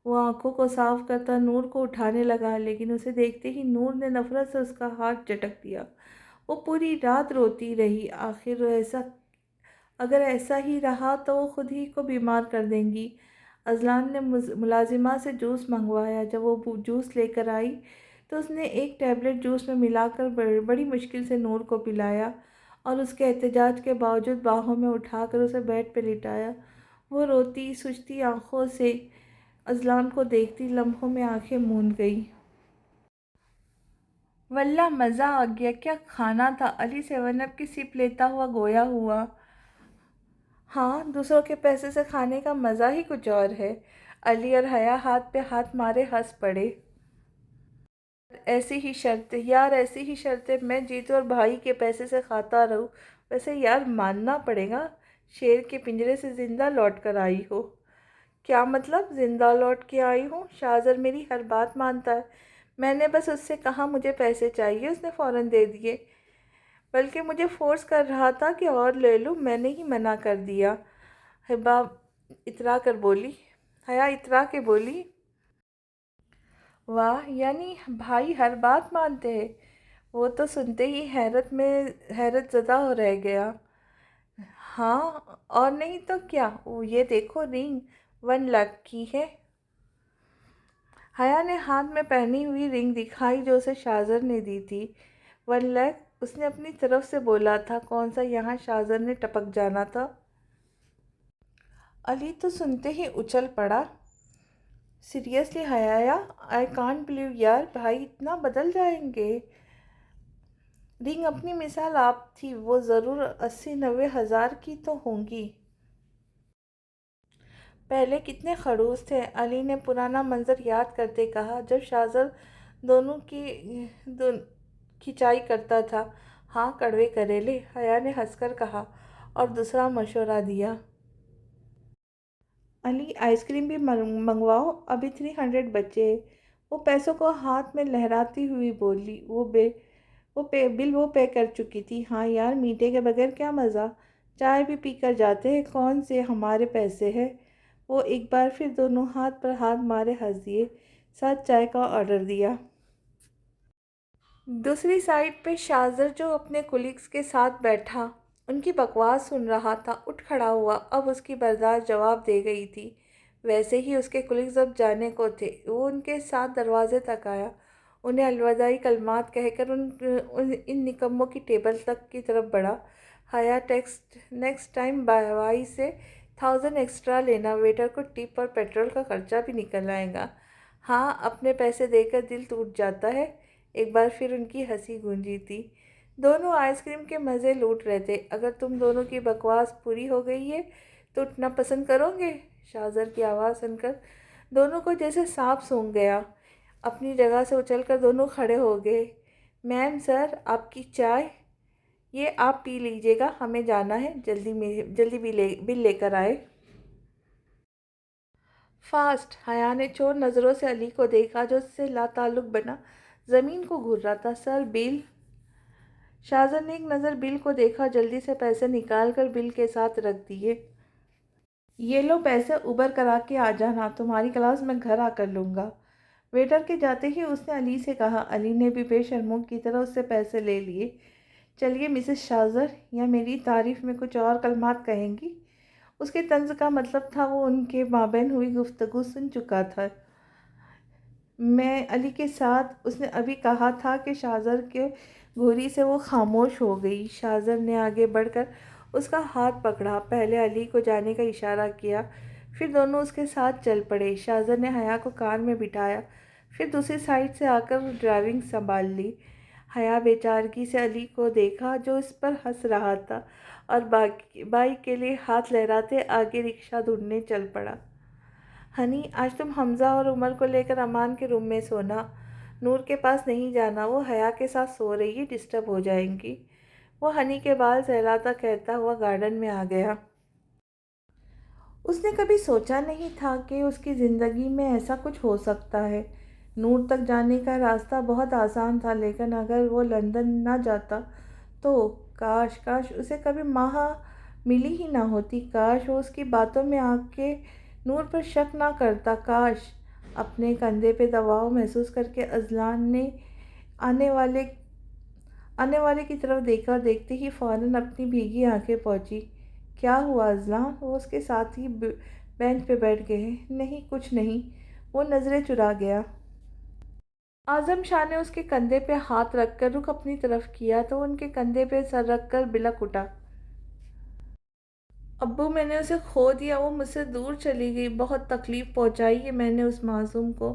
وہ آنکھوں کو صاف کرتا نور کو اٹھانے لگا، لیکن اسے دیکھتے ہی نور نے نفرت سے اس کا ہاتھ جھٹک دیا۔ وہ پوری رات روتی رہی۔ آخر اگر ایسا ہی رہا تو وہ خود ہی کو بیمار کر دیں گی۔ اذلان نے ملازمہ سے جوس منگوایا۔ جب وہ جوس لے کر آئی تو اس نے ایک ٹیبلٹ جوس میں ملا کر بڑی مشکل سے نور کو پلایا، اور اس کے احتجاج کے باوجود باہوں میں اٹھا کر اسے بیڈ پہ لٹایا۔ وہ روتی سوچتی آنکھوں سے اذلان کو دیکھتی لمحوں میں آنکھیں موند گئی۔ واللہ مزہ آ گیا، کیا کھانا تھا۔ علی 7 اپ کی سپ لیتا ہوا گویا ہوا۔ ہاں، دوسروں کے پیسے سے کھانے کا مزہ ہی کچھ اور ہے۔ علی اور حیا ہاتھ پہ ہاتھ مارے ہنس پڑے۔ ایسی ہی شرط یار، ایسی ہی شرط میں جیتو اور بھائی کے پیسے سے کھاتا رہوں۔ ویسے یار ماننا پڑے گا، شیر کے پنجرے سے زندہ لوٹ کر آئی ہو۔ کیا مطلب زندہ لوٹ کے آئی ہوں؟ شاہزر میری ہر بات مانتا ہے۔ میں نے بس اس سے کہا مجھے پیسے چاہیے، اس نے فوراً دے دیے، بلکہ مجھے فورس کر رہا تھا کہ اور لے لوں، میں نے ہی منع کر دیا۔ حیا اترا کے بولی، واہ، یعنی بھائی ہر بات مانتے ہیں؟ وہ تو سنتے ہی حیرت زدہ ہو رہ گیا۔ ہاں اور نہیں تو کیا، یہ دیکھو رنگ 1 لاکھ کی ہے۔ حیا نے ہاتھ میں پہنی ہوئی رنگ دکھائی جو اسے شاہزر نے دی تھی۔ 1 لاکھ، اس نے اپنی طرف سے بولا تھا، کون سا یہاں شاہزر نے ٹپک جانا تھا۔ علی تو سنتے ہی اچھل پڑا۔ سیریسلی حیا، آئی کانٹ بلیو یار، بھائی اتنا بدل جائیں گے؟ رنگ اپنی مثال آپ تھی، وہ ضرور 80-90 ہزار کی تو ہوں گی۔ پہلے کتنے خڑوس تھے، علی نے پرانا منظر یاد کرتے کہا، جب شاہزر دونوں کی کھچائی کرتا تھا۔ ہاں کڑوے کریلے، حیا نے ہنس کر کہا، اور دوسرا مشورہ دیا۔ علی آئس کریم بھی منگواؤ، ابھی 300 بچے ہیں۔ وہ پیسوں کو ہاتھ میں لہراتی ہوئی بولی۔ بل وہ پے کر چکی تھی۔ ہاں یار، میٹھے کے بغیر کیا مزہ، چائے بھی پی کر جاتے ہیں، کون سے ہمارے پیسے ہیں۔ وہ ایک بار پھر دونوں ہاتھ پر ہاتھ مارے ہنس دیے، ساتھ چائے کا آرڈر دیا۔ دوسری سائڈ پہ شاذر جو اپنے کولیگز کے ساتھ بیٹھا ان کی بکواس سن رہا تھا، اٹھ کھڑا ہوا۔ اب اس کی برداشت جواب دے گئی تھی۔ ویسے ہی اس کے کولیگز اب جانے کو تھے۔ وہ ان کے ساتھ دروازے تک آیا، انہیں الوداعی کلمات کہہ کر ان نکموں کی ٹیبل تک کی طرف بڑھا۔ حیا نیکسٹ ٹائم بھائی سے 1000 ایکسٹرا لینا، ویٹر کو ٹپ اور پیٹرول کا خرچہ بھی نکل آئے گا۔ ہاں، اپنے پیسے دے کر دل ٹوٹ جاتا ہے۔ ایک بار پھر ان کی ہنسی گونجی تھی۔ دونوں آئس کریم کے مزے لوٹ رہے تھے۔ اگر تم دونوں کی بکواس پوری ہو گئی ہے تو اٹھنا پسند کرو گے؟ شاذر کی آواز سن کر دونوں کو جیسے سانپ سونگھ گیا۔ اپنی جگہ سے اچھل کر دونوں کھڑے ہو گئے۔ میم سر، آپ کی چائے۔ یہ آپ پی لیجئے گا، ہمیں جانا ہے، جلدی بل لے کر آئے۔ فاسٹ۔ حیا نے چور نظروں سے علی کو دیکھا جو اس سے لا تعلق بنا زمین کو گھور رہا تھا۔ سر، بل۔ شاذر نے ایک نظر بل کو دیکھا، جلدی سے پیسے نکال کر بل کے ساتھ رکھ دیے۔ یہ لو پیسے، اوبر کرا کے آ جانا، تمہاری کلاس میں گھر آ کر لوں گا۔ ویٹر کے جاتے ہی اس نے علی سے کہا۔ علی نے بھی بے شرموں کی طرح اس سے پیسے لے لیے۔ چلیے مسز شاذر، یا میری تعریف میں کچھ اور کلمات کہیں گی؟ اس کے طنز کا مطلب تھا وہ ان کے مابین ہوئی گفتگو سن چکا تھا۔ میں علی کے ساتھ، اس نے ابھی کہا تھا کہ شاذر کے گھوری سے وہ خاموش ہو گئی۔ شاذر نے آگے بڑھ کر اس کا ہاتھ پکڑا، پہلے علی کو جانے کا اشارہ کیا، پھر دونوں اس کے ساتھ چل پڑے۔ شاذر نے حیا کو کار میں بٹھایا، پھر دوسری سائڈ سے آ کر ڈرائیونگ سنبھال لی۔ حیا بے چارگی سے علی کو دیکھا جو اس پر ہنس رہا تھا، اور بائک کے لیے ہاتھ لہراتے آگے رکشہ ڈھونڈنے چل پڑا۔ ہنی، آج تم حمزہ اور عمر کو لے کر امان کے روم میں سونا، نور کے پاس نہیں جانا، وہ حیا کے ساتھ سو رہی ہے، ڈسٹرب ہو جائیں گی۔ وہ ہنی کے بال سہلاتا کہتا ہوا گارڈن میں آ گیا۔ اس نے کبھی سوچا نہیں تھا کہ اس کی زندگی میں ایسا کچھ ہو سکتا ہے۔ نور تک جانے کا راستہ بہت آسان تھا، لیکن اگر وہ لندن نہ جاتا تو کاش اسے کبھی ماہا ملی ہی نہ ہوتی، کاش وہ اس کی باتوں میں آ کے نور پر شک نہ کرتا، کاش۔ اپنے کندھے پہ دباؤ محسوس کر کے اذلان نے آنے والے کی طرف دیکھا، دیکھتے ہی فوراً اپنی بھیگی آنکھیں پہنچی۔ کیا ہوا اذلان؟ وہ اس کے ساتھ ہی بینچ پہ بیٹھ گئے۔ نہیں، کچھ نہیں، وہ نظریں چرا گیا۔ اعظم شاہ نے اس کے کندھے پہ ہاتھ رکھ کر رخ اپنی طرف کیا تو وہ ان کے کندھے پہ سر رکھ کر بلک اٹھا۔ ابو، میں نے اسے کھو دیا، وہ مجھ سے دور چلی گئی، بہت تکلیف پہنچائی ہے میں نے اس معصوم کو،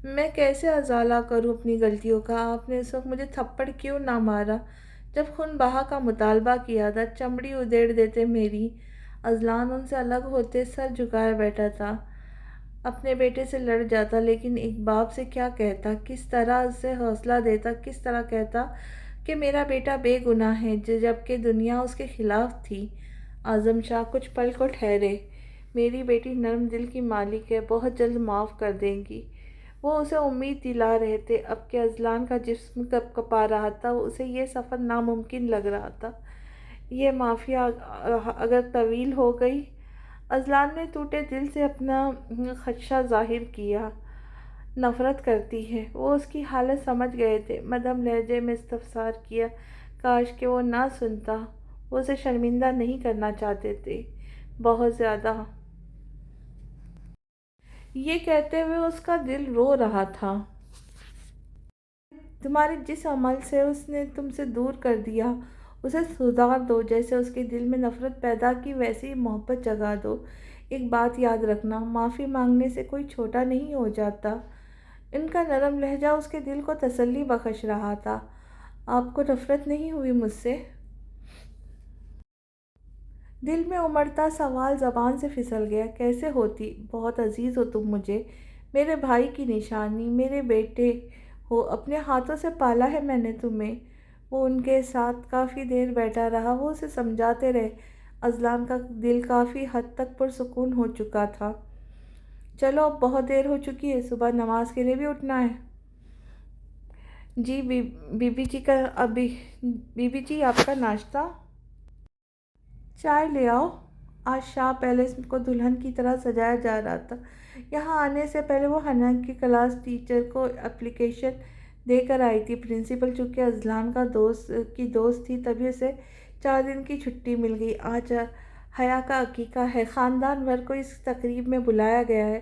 میں کیسے ازالہ کروں اپنی غلطیوں کا؟ آپ نے اس وقت مجھے تھپڑ کیوں نہ مارا جب خون بہا کا مطالبہ کیا تھا؟ چمڑی ادھیڑ دیتے میری۔ اذلان ان سے الگ ہوتے سر جھکائے بیٹھا تھا۔ اپنے بیٹے سے لڑ جاتا، لیکن ایک باپ سے کیا کہتا، کس طرح اسے حوصلہ دیتا، کس طرح کہتا کہ میرا بیٹا بے گناہ ہے جبکہ دنیا اس کے خلاف تھی۔ اعظم شاہ کچھ پل کو ٹھہرے۔ میری بیٹی نرم دل کی مالک ہے، بہت جلد معاف کر دے گی۔ وہ اسے امید دلا رہے تھے۔ اب کہ اذلان کا جسم کپ کپا رہا تھا، اسے یہ سفر ناممکن لگ رہا تھا۔ یہ معافی اگر طویل ہو گئی؟ اذلان نے ٹوٹے دل سے اپنا خدشہ ظاہر کیا۔ نفرت کرتی ہے۔ وہ اس کی حالت سمجھ گئے تھے۔ مدھم لہجے میں استفسار کیا۔ کاش کہ وہ نہ سنتا، وہ اسے شرمندہ نہیں کرنا چاہتے تھے، بہت زیادہ۔ یہ کہتے ہوئے اس کا دل رو رہا تھا۔ تمہارے جس عمل سے اس نے تم سے دور کر دیا اسے سدھار دو، جیسے اس کے دل میں نفرت پیدا کی ویسے ہی محبت جگا دو۔ ایک بات یاد رکھنا، معافی مانگنے سے کوئی چھوٹا نہیں ہو جاتا۔ ان کا نرم لہجہ اس کے دل کو تسلی بخش رہا تھا۔ آپ کو نفرت نہیں ہوئی مجھ سے؟ دل میں امڑتا سوال زبان سے پھسل گیا۔ کیسے ہوتی؟ بہت عزیز ہو تم مجھے، میرے بھائی کی نشانی، میرے بیٹے ہو، اپنے ہاتھوں سے پالا ہے میں نے تمہیں۔ وہ ان کے ساتھ کافی دیر بیٹھا رہا، وہ اسے سمجھاتے رہے۔ اذلان کا دل کافی حد تک پرسکون ہو چکا تھا۔ چلو اب بہت دیر ہو چکی ہے، صبح نماز کے لیے بھی اٹھنا ہے۔ جی بی بی جی کا ابھی بی بی جی آپ کا ناشتہ؟ چائے لے آؤ۔ آج شاہ پیلس کو دلہن کی طرح سجایا جا رہا تھا۔ یہاں آنے سے پہلے وہ حنا کی کلاس ٹیچر کو اپلیکیشن دے کر آئی تھی۔ پرنسپل چونکہ اذلان کا دوست تھی، تبھی اسے 4 دن کی چھٹی مل گئی۔ آج حیا کا عقیقہ ہے، خاندان بھر کو اس تقریب میں بلایا گیا ہے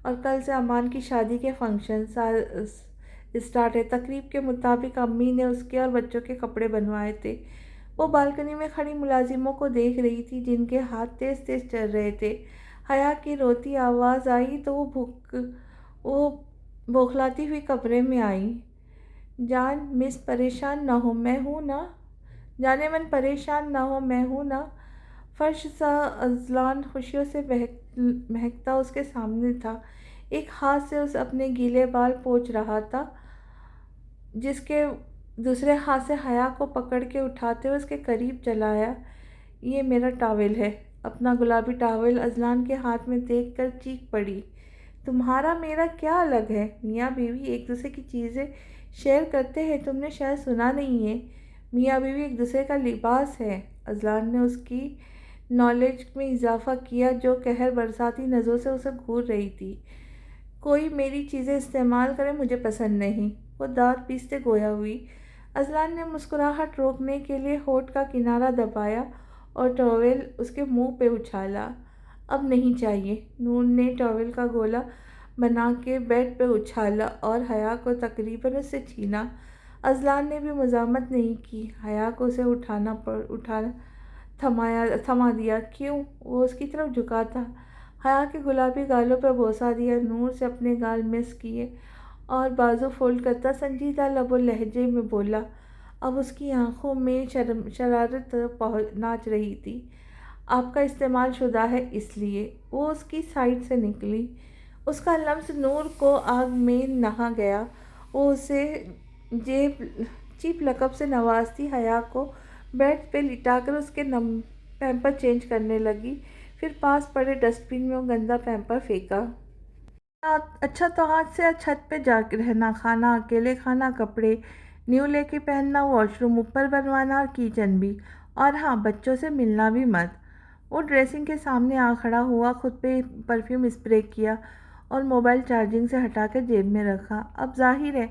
اور کل سے امان کی شادی کے فنکشن اسٹارٹ ہے۔ تقریب کے مطابق امی نے اس کے اور بچوں کے کپڑے بنوائے تھے۔ وہ بالکنی میں کھڑی ملازموں کو دیکھ رہی تھی جن کے ہاتھ تیز تیز چل رہے تھے۔ حیا کی روتی آواز آئی تو وہ بوکھلاتی ہوئی کمرے میں آئی۔ جان مس پریشان نہ ہو، میں ہوں نا۔ جانے من پریشان نہ ہو، میں ہوں نا۔ فرش سا اذلان خوشیوں سے مہکتا اس کے سامنے تھا۔ ایک ہاتھ سے اس اپنے گیلے بال پوچھ رہا تھا، جس کے دوسرے ہاتھ سے حیا کو پکڑ کے اٹھاتے ہوئے اس کے قریب چلا آیا۔ یہ میرا ٹاول ہے۔ اپنا گلابی ٹاول اذلان کے ہاتھ میں دیکھ کر چیخ پڑی۔ تمہارا میرا کیا الگ ہے؟ میاں بیوی ایک دوسرے کی چیزیں شیئر کرتے ہیں، تم نے شاید سنا نہیں ہے۔ میاں بیوی ایک دوسرے کا لباس ہے۔ اذلان نے اس کی نالج میں اضافہ کیا جو قہر برساتی نظروں سے اسے گھور رہی تھی۔ کوئی میری چیزیں استعمال کرے مجھے پسند نہیں، وہ دانت پیستے گویا ہوئی۔ اذلان نے مسکراہٹ روکنے کے لیے ہونٹ کا کنارہ دبایا اور ٹاول اس کے منہ پہ اچھالا۔ اب نہیں چاہیے۔ نور نے ٹاول کا گولا بنا کے بیڈ پہ اچھالا اور حیا کو تقریباً اس سے چھینا۔ اذلان نے بھی مزاحمت نہیں کی۔ حیا کو اسے تھما دیا۔ کیوں؟ وہ اس کی طرف جھکا تھا۔ حیا کے گلابی گالوں پہ بوسہ دیا۔ نور سے اپنے گال مس کیے اور بازو فولڈ کرتا سنجیدہ لب و لہجے میں بولا۔ اب اس کی آنکھوں میں شرارت ناچ رہی تھی۔ آپ کا استعمال شدہ ہے اس لیے۔ وہ اس کی سائڈ سے نکلی۔ اس کا لمس نور کو آگ میں نہا گیا۔ وہ اسے چیپ لقب سے نوازتی حیا کو بیڈ پہ لٹا کر اس کے پیمپر چینج کرنے لگی، پھر پاس پڑے ڈسٹ بن میں وہ گندا پیمپر پھینکا۔ اچھا تو آج سے چھت پہ جا کے رہنا، کھانا اکیلے کھانا، کپڑے نیو لے کے پہننا، واش روم اوپر بنوانا اور کچن بھی، اور ہاں بچوں سے ملنا بھی مت۔ وہ ڈریسنگ کے سامنے آ کھڑا ہوا، خود پہ پرفیوم اسپرے کیا اور موبائل چارجنگ سے ہٹا کر جیب میں رکھا۔ اب ظاہر ہے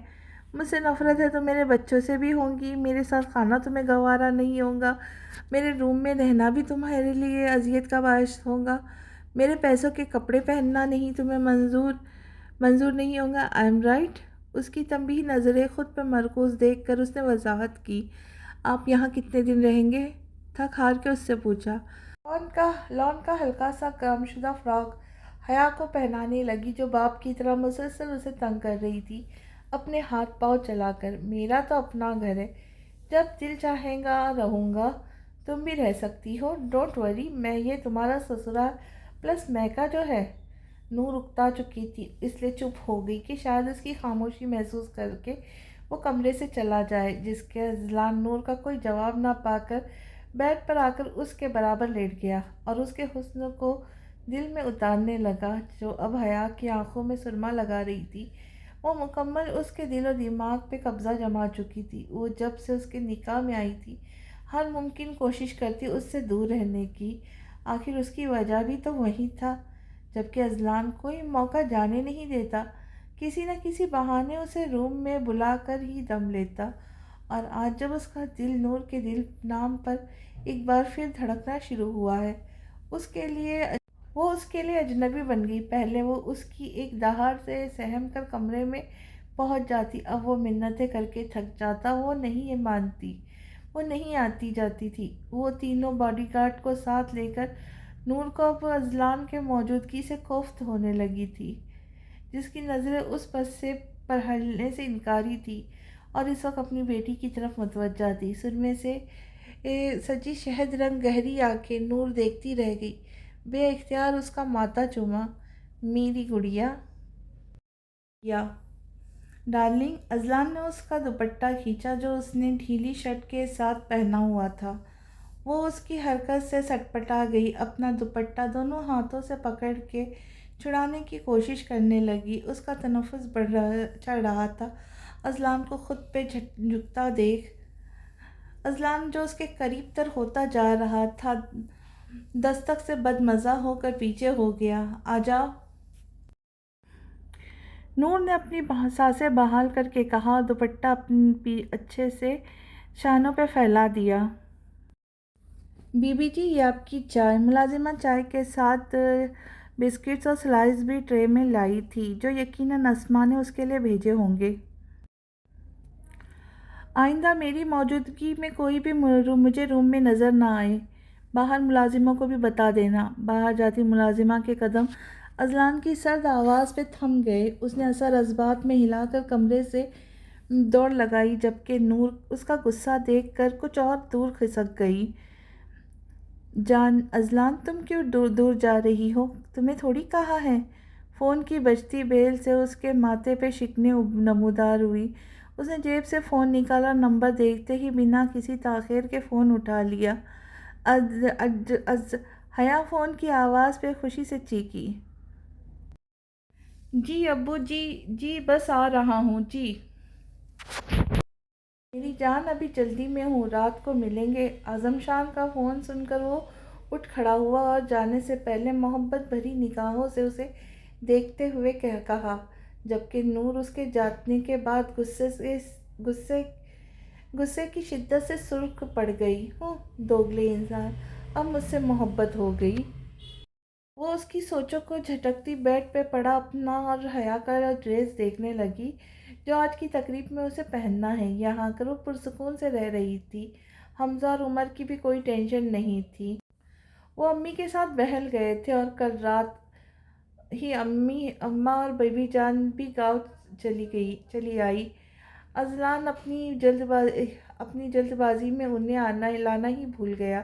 مجھ سے نفرت ہے تو میرے بچوں سے بھی ہوگی۔ میرے ساتھ کھانا تمہیں گوارا نہیں ہوگا، میرے روم میں رہنا بھی تمہارے لیے اذیت کا باعث ہوگا، میرے پیسوں کے کپڑے پہننا نہیں تمہیں منظور نہیں ہوگا۔ I am right? اس کی تنبیہی نظریں خود پر مرکوز دیکھ کر اس نے وضاحت کی۔ آپ یہاں کتنے دن رہیں گے؟ تھک ہار کے اس سے پوچھا۔ لان کا ہلکا سا کام شدہ فراک حیا کو پہنانے لگی جو باپ کی طرح مسلسل اسے تنگ کر رہی تھی، اپنے ہاتھ پاؤں چلا کر۔ میرا تو اپنا گھر ہے، جب دل چاہے گا رہوں گا، تم بھی رہ سکتی ہو، ڈونٹ وری، میں یہ تمہارا سسرال پلس میکا جو ہے۔ نور اکتا چکی تھی، اس لیے چپ ہو گئی کہ شاید اس کی خاموشی محسوس کر کے وہ کمرے سے چلا جائے، جس کے اذلان نور کا کوئی جواب نہ پا کر بیڈ پر آ کر اس کے برابر لیٹ گیا اور اس کے حسن کو دل میں اتارنے لگا جو اب حیا کی آنکھوں میں سرما لگا رہی تھی۔ وہ مکمل اس کے دل و دماغ پہ قبضہ جما چکی تھی۔ وہ جب سے اس کے نکاح میں آئی تھی ہر ممکن کوشش کرتی اس سے دور رہنے کی، آخر اس کی وجہ بھی تو وہی تھا، جبکہ اذلان کوئی موقع جانے نہیں دیتا، کسی نہ کسی بہانے اسے روم میں بلا کر ہی دم لیتا۔ اور آج جب اس کا دل نور کے دل نام پر ایک بار پھر دھڑکنا شروع ہوا ہے، وہ اس کے لیے اجنبی بن گئی۔ پہلے وہ اس کی ایک دہاڑ سے سہم کر کمرے میں پہنچ جاتی، اب وہ منتیں کر کے تھک جاتا، وہ نہیں مانتی، وہ نہیں آتی جاتی تھی۔ وہ تینوں باڈی گارڈ کو ساتھ لے کر نور کو اب اذلان کے موجودگی سے کوفت ہونے لگی تھی، جس کی نظریں اس بسے پر ہلنے سے انکاری تھی اور اس وقت اپنی بیٹی کی طرف متوجہ تھی۔ سرمے سے سجی شہد رنگ گہری آنکھیں نور دیکھتی رہ گئی، بے اختیار اس کا ماتھا چوما۔ میری گڑیا ڈارلنگ۔ اذلان نے اس کا دوپٹہ کھینچا جو اس نے ڈھیلی شرٹ کے ساتھ پہنا ہوا تھا۔ وہ اس کی حرکت سے سٹپٹا گئی، اپنا دوپٹہ دونوں ہاتھوں سے پکڑ کے چھڑانے کی کوشش کرنے لگی۔ اس کا تنفس چڑھ رہا تھا۔ اذلان کو خود پہ جھکتا دیکھ اذلان جو اس کے قریب تر ہوتا جا رہا تھا دستک سے بدمزہ ہو کر پیچھے ہو گیا۔ آجا۔ نور نے اپنی سانسیں بحال کر کے کہا، دوپٹہ اپنی اچھے سے شانوں پہ پھیلا دیا۔ بی بی جی، یہ آپ کی چائے۔ ملازمہ چائے کے ساتھ بسکٹس اور سلائس بھی ٹرے میں لائی تھی، جو یقیناً اسما نے اس کے لیے بھیجے ہوں گے۔ آئندہ میری موجودگی میں کوئی بھی مجھے روم میں نظر نہ آئے، باہر ملازموں کو بھی بتا دینا۔ باہر جاتی ملازمہ کے قدم اذلان کی سرد آواز پہ تھم گئے۔ اس نے اثر اسبات میں ہلا کر کمرے سے دوڑ لگائی، جبکہ نور اس کا غصہ دیکھ کر کچھ اور دور کھسک گئی۔ جان اذلان، تم کیوں دور جا رہی ہو؟ تمہیں تھوڑی کہا ہے۔ فون کی بجتی بیل سے اس کے ماتھے پہ شکنیں نمودار ہوئی۔ اس نے جیب سے فون نکالا اور نمبر دیکھتے ہی بنا کسی تاخیر کے فون اٹھا لیا۔ حیا فون کی آواز پہ خوشی سے چیخی۔ جی ابو جی، جی بس آ رہا ہوں جی۔ میری جان، ابھی جلدی میں ہوں، رات کو ملیں گے۔ اعظم شان کا فون سن کر وہ اٹھ کھڑا ہوا اور جانے سے پہلے محبت بھری نگاہوں سے اسے دیکھتے ہوئے کہا، جبکہ نور اس کے جانے کے بعد غصے کی شدت سے سرخ پڑ گئی۔ دوگلے انسان، اب مجھ سے محبت ہو گئی۔ وہ اس کی سوچوں کو جھٹکتی بیڈ پہ پڑا اپنا اور حیا کا ڈریس دیکھنے لگی، جو آج کی تقریب میں اسے پہننا ہے۔ یہاں کر وہ پرسکون سے رہ رہی تھی۔ حمزہ اور عمر کی بھی کوئی ٹینشن نہیں تھی۔ وہ امی کے ساتھ بہل گئے تھے اور کل رات ہی اماں اور بیبی جان بھی گاؤں چلی آئی۔ اذلان اپنی جلد بازی میں انہیں لانا ہی بھول گیا۔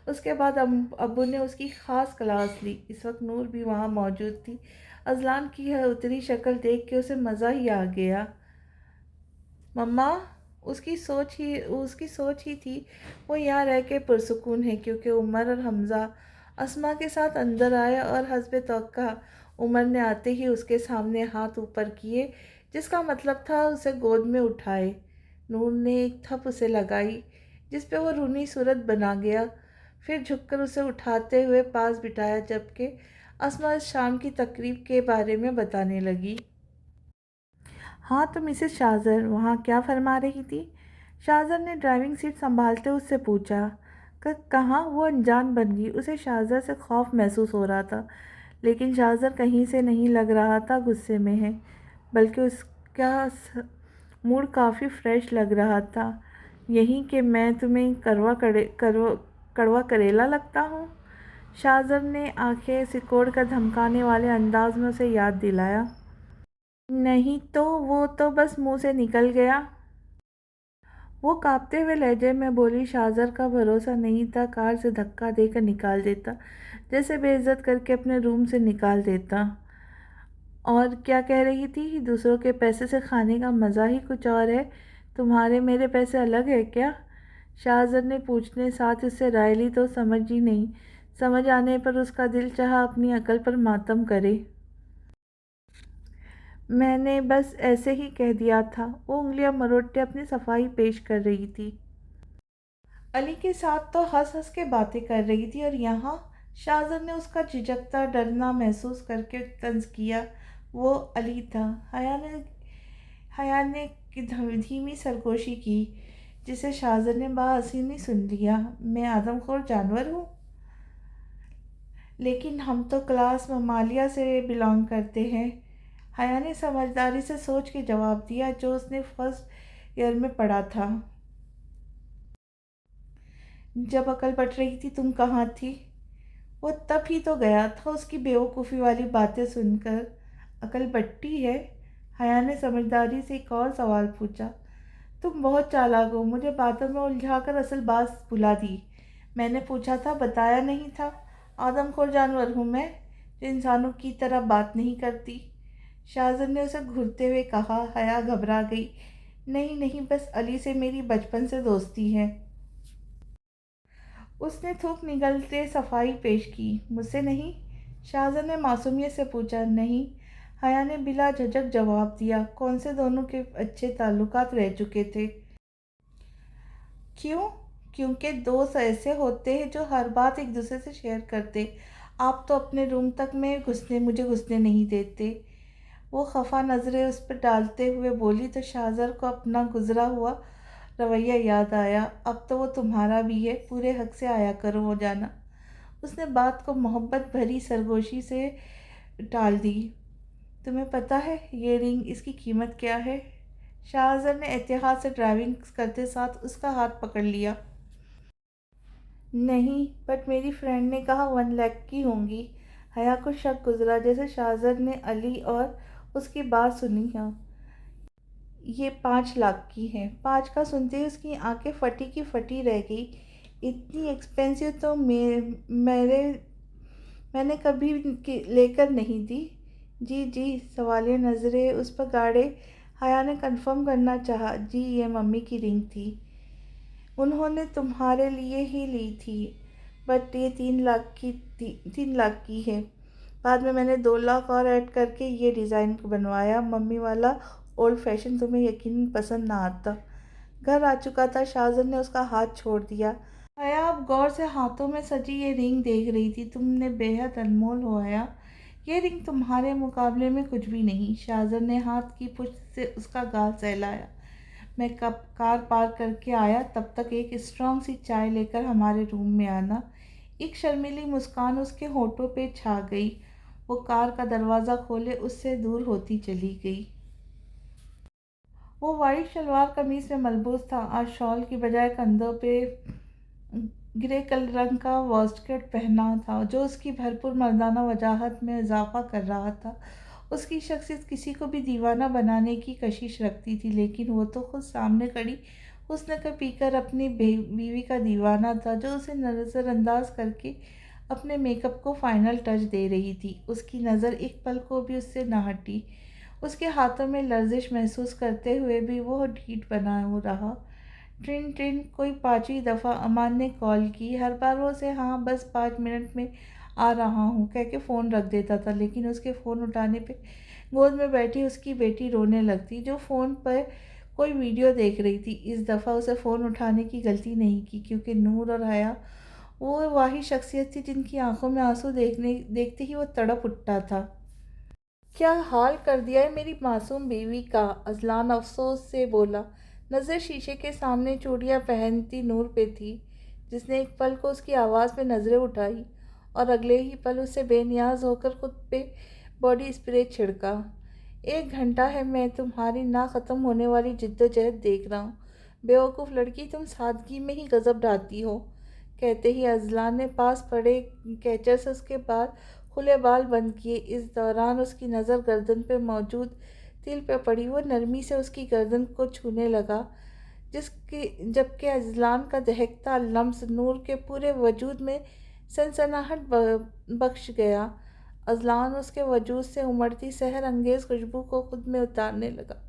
اس کے بعد ابو نے اس کی خاص کلاس لی۔ اس وقت نور بھی وہاں موجود تھی۔ اذلان کی اتری شکل دیکھ کے اسے مزہ ہی آ گیا۔ مما، اس کی سوچ ہی تھی وہ یہاں رہ کے پرسکون ہے، کیونکہ عمر اور حمزہ اسما کے ساتھ اندر آئے اور حسب توقع عمر نے آتے ہی اس کے سامنے ہاتھ اوپر کیے، جس کا مطلب تھا اسے گود میں اٹھائے۔ نور نے ایک تھپ اسے لگائی، جس پہ وہ رونی صورت بنا گیا، پھر جھک کر اسے اٹھاتے ہوئے پاس بٹھایا، جبکہ اسما اس شام کی تقریب کے بارے میں بتانے لگی۔ ہاں تو مسز شاہزر وہاں کیا فرما رہی تھی؟ شاہزر نے ڈرائیونگ سیٹ سنبھالتے اس سے پوچھا۔ کہاں؟ وہ انجان بن گئی۔ اسے شاہزر سے خوف محسوس ہو رہا تھا، لیکن شاہزر کہیں سے نہیں لگ رہا تھا غصے میں ہے، بلکہ اس کا موڈ کافی فریش لگ رہا تھا۔ یہی کہ میں تمہیں کڑوا کریلا لگتا ہوں؟ شاہزر نے آنکھیں سکوڑ کر دھمکانے والے انداز میں اسے یاد دلایا۔ نہیں تو، وہ تو بس منہ سے نکل گیا۔ وہ کانپتے ہوئے لہجے میں بولی۔ شاہزر کا بھروسہ نہیں تھا کار سے دھکا دے کر نکال دیتا، جیسے بے عزت کر کے اپنے روم سے نکال دیتا۔ اور کیا کہہ رہی تھی؟ دوسروں کے پیسے سے کھانے کا مزہ ہی کچھ اور ہے۔ تمہارے میرے پیسے الگ ہے کیا؟ شاہزر نے پوچھنے ساتھ اس سے رائے لی تو سمجھ ہی نہیں۔ سمجھ آنے پر اس کا دل چاہا اپنی عقل پر ماتم کرے۔ میں نے بس ایسے ہی کہہ دیا تھا۔ وہ انگلیاں مروڑتے اپنی صفائی پیش کر رہی تھی۔ علی کے ساتھ تو ہنس ہنس کے باتیں کر رہی تھی، اور یہاں؟ شاہزر نے اس کا جھجکتا ڈرنا محسوس کر کے طنز کیا۔ وہ علی تھا۔ حیا نے دھیمی سرگوشی کی، جسے شاہزر نے بآسانی سن لیا۔ میں آدم خور جانور ہوں؟ لیکن ہم تو کلاس ممالیہ سے بلانگ کرتے ہیں۔ حیا نے سمجھداری سے سوچ کے جواب دیا، جو اس نے فرسٹ ایئر میں پڑھا تھا۔ جب عقل بٹ رہی تھی تم کہاں تھی؟ وہ تب ہی تو گیا تھا اس کی بیوقوفی والی باتیں سن کر۔ عقل بٹی ہے؟ حیا نے سمجھداری سے ایک اور سوال پوچھا۔ تم بہت چالاک ہو، مجھے باتوں میں الجھا کر اصل بات بھلا دی۔ میں نے پوچھا تھا، بتایا نہیں تھا؟ آدم خور جانور ہوں میں، جو انسانوں کی طرح بات نہیں کرتی۔ شاہزر نے اسے گھورتے ہوئے کہا۔ حیا گھبرا گئی۔ نہیں، بس علی سے میری بچپن سے دوستی ہے۔ اس نے تھوک نگلتے صفائی پیش کی۔ مجھ سے نہیں؟ شاہزاد نے معصومیت سے پوچھا۔ نہیں، حیا نے بلا جھجک جواب دیا۔ کون سے دونوں کے اچھے تعلقات رہ چکے تھے؟ کیوں؟ کیونکہ دوست ایسے ہوتے ہیں جو ہر بات ایک دوسرے سے شیئر کرتے۔ آپ تو اپنے روم تک میں مجھے گھسنے نہیں دیتے۔ وہ خفا نظریں اس پر ڈالتے ہوئے بولی تو شاہزاد کو اپنا گزرا ہوا رویہ یاد آیا۔ اب تو وہ تمہارا بھی ہے، پورے حق سے آیا کرو ہو جانا۔ اس نے بات کو محبت بھری سرگوشی سے ٹال دی۔ تمہیں پتہ ہے یہ رنگ، اس کی قیمت کیا ہے؟ شاہزاد نے احتیاط سے ڈرائیونگ کرتے ساتھ اس کا ہاتھ پکڑ لیا۔ نہیں، بٹ میری فرینڈ نے کہا 1 لاکھ کی ہوں گی۔ حیا کو شک گزرا جیسے شاہزاد نے علی اور اس کی بات سنی ہو۔ یہ 5 لاکھ کی ہے۔ 5 کا سنتے ہی اس کی آنکھیں پھٹی کی پھٹی رہ گئی۔ اتنی ایکسپینسو تو میں نے کبھی لے کر نہیں دی۔ جی سوالیہ نظریں اس پر گاڑے حیا نے کنفرم کرنا چاہا۔ جی یہ ممی کی رنگ تھی، انہوں نے تمہارے لیے ہی لی تھی، بٹ یہ 3 لاکھ کی ہے۔ بعد میں نے 2 لاکھ اور ایڈ کر کے یہ ڈیزائن بنوایا۔ ممی والا اولڈ فیشن تمہیں یقیناً پسند نہ آتا۔ گھر آ چکا تھا، شاہزاد نے اس کا ہاتھ چھوڑ دیا۔ حیا اب غور سے ہاتھوں میں سجی یہ رنگ دیکھ رہی تھی۔ تم نے بہت انمول ہو حیا، یہ رنگ تمہارے مقابلے میں کچھ بھی نہیں۔ شاہزاد نے ہاتھ کی پشت سے اس کا گال سہلایا۔ میں کار پارک کر کے آیا، تب تک ایک اسٹرانگ سی چائے لے کر ہمارے روم میں آنا۔ ایک شرمیلی مسکان اس کے ہونٹوں پہ چھا گئی۔ وہ کار کا دروازہ کھولے اس سے دور ہوتی چلی گئی۔ وہ وائٹ شلوار قمیص میں ملبوس تھا۔ آج شال کی بجائے کندھوں پہ گرے رنگ کا واسٹکوٹ پہنا تھا جو اس کی بھرپور مردانہ وجاہت میں اضافہ کر رہا تھا۔ اس کی شخصیت کسی کو بھی دیوانہ بنانے کی کشش رکھتی تھی، لیکن وہ تو خود سامنے کھڑی حسن کا پیکر اپنی بیوی کا دیوانہ تھا جو اسے نظر انداز کر کے اپنے میک اپ کو فائنل ٹچ دے رہی تھی۔ اس کی نظر ایک پل کو بھی اس سے نہ ہٹی۔ اس کے ہاتھوں میں لرزش محسوس کرتے ہوئے بھی وہ ڈھیٹ بنا رہا۔ ٹرن ٹرن کوئی 5ویں دفعہ امان نے کال کی۔ ہر بار وہ اسے ہاں بس 5 منٹ میں آ رہا ہوں کہہ کے فون رکھ دیتا تھا، لیکن اس کے فون اٹھانے پہ گود میں بیٹھی اس کی بیٹی رونے لگتی جو فون پر کوئی ویڈیو دیکھ رہی تھی۔ اس دفعہ اسے فون اٹھانے کی غلطی نہیں کی کیونکہ نور اور حیا وہ واحد شخصیت تھی جن کی آنکھوں میں آنسو دیکھتے ہی وہ تڑپ اٹھتا تھا۔ کیا حال کر دیا ہے میری معصوم بیوی کا، اذلان افسوس سے بولا۔ نظر شیشے کے سامنے چوڑیاں پہنتی نور پہ تھی جس نے ایک پل کو اس کی آواز پہ نظریں اٹھائی اور اگلے ہی پل اس سے بے نیاز ہو کر خود پہ باڈی اسپرے چھڑکا۔ 1 گھنٹہ ہے میں تمہاری نہ ختم ہونے والی جدوجہد دیکھ رہا ہوں۔ بیوقوف لڑکی، تم سادگی میں ہی غضب ڈھاتی ہو۔ کہتے ہی اذلان نے پاس پڑے کیچر سے اس کے کھلے بال بند کیے۔ اس دوران اس کی نظر گردن پہ موجود تل پہ پڑی۔ وہ نرمی سے اس کی گردن کو چھونے لگا جبکہ اذلان کا دہکتا لمس نور کے پورے وجود میں سنسناہٹ بخش گیا۔ اذلان اس کے وجود سے امڑتی سحر انگیز خوشبو کو خود میں اتارنے لگا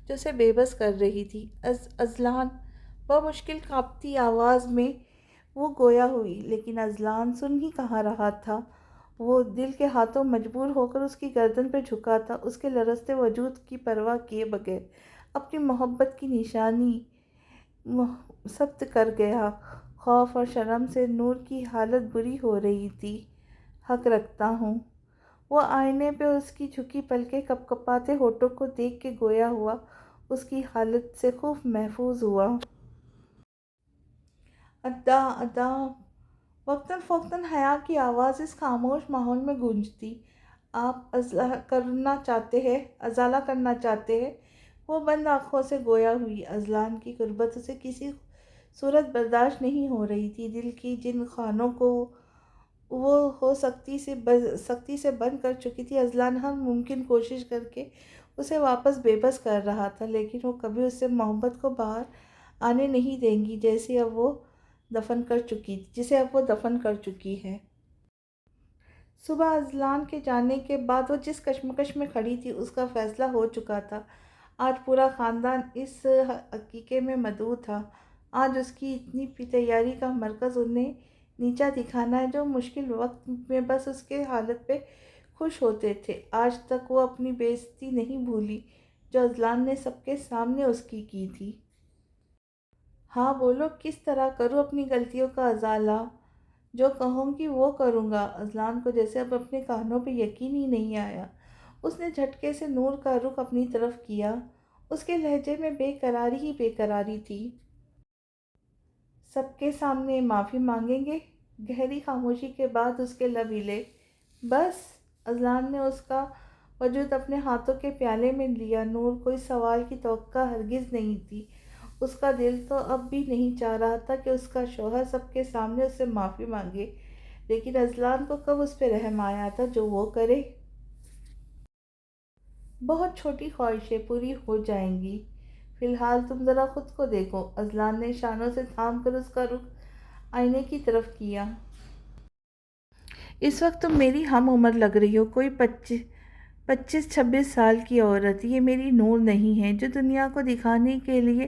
جو اسے بے بس کر رہی تھی۔ اذلان، بمشکل کانپتی آواز میں وہ گویا ہوئی، لیکن اذلان سن ہی کہاں رہا تھا۔ وہ دل کے ہاتھوں مجبور ہو کر اس کی گردن پہ جھکا تھا، اس کے لرزتے وجود کی پرواہ کیے بغیر اپنی محبت کی نشانی ثبت کر گیا۔ خوف اور شرم سے نور کی حالت بری ہو رہی تھی۔ حق رکھتا ہوں۔ وہ آئینے پہ اس کی جھکی پلکیں کپکپاتے ہونٹوں کو دیکھ کے گویا ہوا اس کی حالت سے خوب محظوظ ہوا۔ ادا ادا، وقتاً فوقتاً حیا کی آواز اس خاموش ماحول میں گونجتی۔ آپ ازالہ کرنا چاہتے ہیں؟ وہ بند آنکھوں سے گویا ہوئی۔ اذلان کی غربت اسے کسی صورت برداشت نہیں ہو رہی تھی۔ دل کی جن خانوں کو وہ سختی سے بند کر چکی تھی، اذلان ہر ممکن کوشش کر کے اسے واپس بے بس کر رہا تھا، لیکن وہ کبھی اس سے محبت کو باہر آنے نہیں دیں گی جسے اب وہ دفن کر چکی ہے۔ صبح اذلان کے جانے کے بعد وہ جس کشمکش میں کھڑی تھی اس کا فیصلہ ہو چکا تھا۔ آج پورا خاندان اس عقیقے میں مدعو تھا۔ آج اس کی اتنی تیاری کا مرکز انہیں نیچا دکھانا ہے جو مشکل وقت میں بس اس کے حالت پہ خوش ہوتے تھے۔ آج تک وہ اپنی بے عزتی نہیں بھولی جو اذلان نے سب کے سامنے اس کی تھی۔ ہاں بولو، کس طرح کروں اپنی غلطیوں کا ازالہ؟ جو کہوں گی وہ کروں گا۔ اذلان کو جیسے اب اپنے کانوں پہ یقین ہی نہیں آیا۔ اس نے جھٹکے سے نور کا رخ اپنی طرف کیا۔ اس کے لہجے میں بے قراری ہی بے قراری تھی۔ سب کے سامنے معافی مانگیں گے؟ گہری خاموشی کے بعد اس کے لب ہلے۔ بس؟ اذلان نے اس کا وجود اپنے ہاتھوں کے پیالے میں لیا۔ نور کو اس سوال کی توقع ہرگز نہیں تھی۔ اس کا دل تو اب بھی نہیں چاہ رہا تھا کہ اس کا شوہر سب کے سامنے اس سے معافی مانگے، لیکن اذلان کو کب اس پہ رحم آیا تھا جو وہ کرے؟ بہت چھوٹی خواہشیں پوری ہو جائیں گی، فی الحال تم ذرا خود کو دیکھو۔ اذلان نے شانوں سے تھام کر اس کا رخ آئینے کی طرف کیا۔ اس وقت تم میری ہم عمر لگ رہی ہو، کوئی 25-26 سال کی عورت۔ یہ میری نور نہیں ہے جو دنیا کو دکھانے کے لیے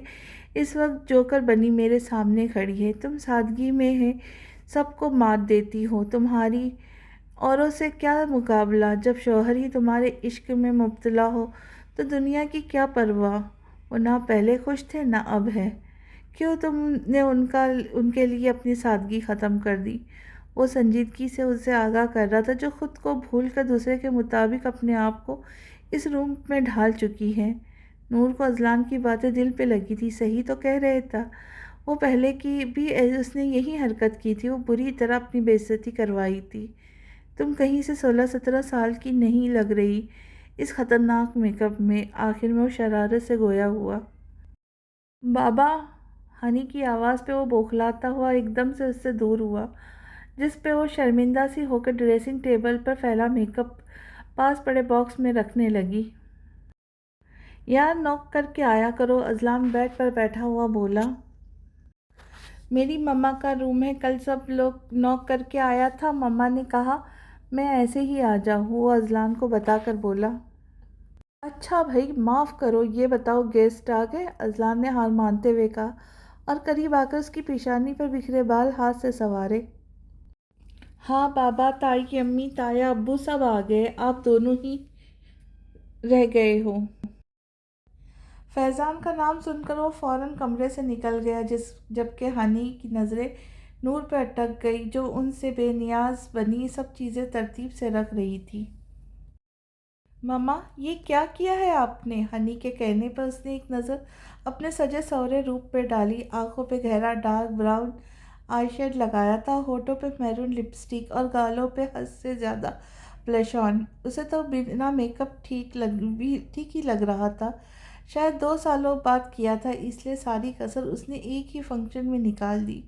اس وقت جوکر بنی میرے سامنے کھڑی ہے۔ تم سادگی میں ہے، سب کو مات دیتی ہو۔ تمہاری اوروں سے کیا مقابلہ؟ جب شوہر ہی تمہارے عشق میں مبتلا ہو تو دنیا کی کیا پرواہ؟ وہ نہ پہلے خوش تھے نہ اب ہے۔ کیوں تم نے ان کے لیے اپنی سادگی ختم کر دی؟ وہ سنجیدگی سے اسے آگاہ کر رہا تھا جو خود کو بھول کر دوسرے کے مطابق اپنے آپ کو اس روم میں ڈھال چکی ہے۔ نور کو اذلان کی باتیں دل پہ لگی تھی۔ صحیح تو کہہ رہے تھا وہ، پہلے کی بھی اس نے یہی حرکت کی تھی۔ وہ بری طرح اپنی بے عزتی کروائی تھی۔ تم کہیں سے 16-17 سال کی نہیں لگ رہی اس خطرناک میک اپ میں۔ آخر میں وہ شرارت سے گویا ہوا۔ بابا! ہنی کی آواز پہ وہ بوکھلاتا ہوا ایک دم سے اس سے دور ہوا، جس پہ وہ شرمندہ سی ہو کر ڈریسنگ ٹیبل پر پھیلا میک اپ پاس پڑے باکس میں رکھنے لگی۔ یار نوک کر کے آیا کرو، اذلان بیڈ پر بیٹھا ہوا بولا۔ میری مما کا روم ہے، کل سب لوگ نوک کر کے آیا تھا، مما نے کہا میں ایسے ہی آ جاؤں، وہ اذلان کو بتا کر بولا۔ اچھا بھائی معاف کرو، یہ بتاؤ گیسٹ آ گئے؟ اذلان نے ہار مانتے ہوئے کہا اور قریب آ کر اس کی پیشانی پر بکھرے بال ہاتھ سے سنوارے۔ ہاں بابا، تائی امی، تایا ابو سب آ گئے، آپ دونوں ہی رہ گئے ہو۔ فیضان کا نام سن کر وہ فوراً کمرے سے نکل گیا، جبکہ ہنی کی نظریں نور پہ اٹک گئی جو ان سے بے نیاز بنی سب چیزیں ترتیب سے رکھ رہی تھی۔ مما یہ کیا کیا ہے آپ نے؟ ہنی کے کہنے پر اس نے ایک نظر اپنے سجے سنورے روپ پہ ڈالی۔ آنکھوں پہ گہرا ڈارک براؤن آئی شیڈ لگایا تھا، ہونٹوں پہ میرون لپسٹک اور گالوں پہ حد سے زیادہ بلش آن۔ اسے تو بنا میک اپ ٹھیک ہی لگ رہا تھا۔ شاید 2 سالوں بعد کیا تھا، اس لیے ساری کسر اس نے ایک ہی فنکشن میں نکال دی۔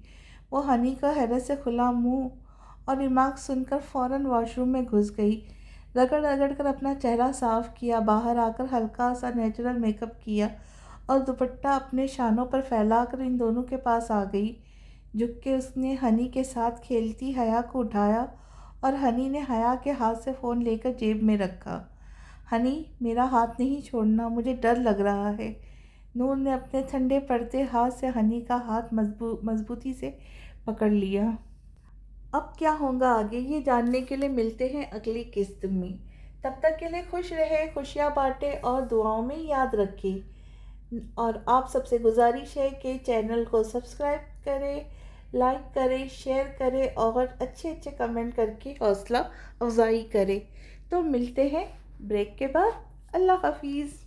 وہ ہنی کا حیرت سے کھلا منہ اور ریمارک سن کر فوراً واش روم میں گھس گئی، رگڑ رگڑ کر اپنا چہرہ صاف کیا، باہر آ کر ہلکا سا نیچرل میک اپ کیا اور دوپٹہ اپنے شانوں پر پھیلا کر ان دونوں کے پاس آ گئی۔ جھک کے اس نے ہنی کے ساتھ کھیلتی حیا کو اٹھایا اور ہنی نے حیا کے ہاتھ سے فون لے کر جیب میں رکھا۔ ہنی میرا ہاتھ نہیں چھوڑنا، مجھے ڈر لگ رہا ہے۔ نور نے اپنے ٹھنڈے پڑتے ہاتھ سے ہنی کا ہاتھ مضبوطی سے پکڑ لیا۔ اب کیا ہوگا آگے یہ جاننے کے لیے ملتے ہیں اگلی قسط میں۔ تب تک کے لیے خوش رہے، خوشیاں بانٹے اور دعاؤں میں یاد رکھے۔ اور آپ سب سے گزارش ہے کہ چینل کو سبسکرائب کریں، لائک کریں، شیئر کریں اور اچھے کمنٹ کر کے حوصلہ افزائی کریں۔ تو ملتے ہیں بریک کے بعد۔ اللہ حافظ۔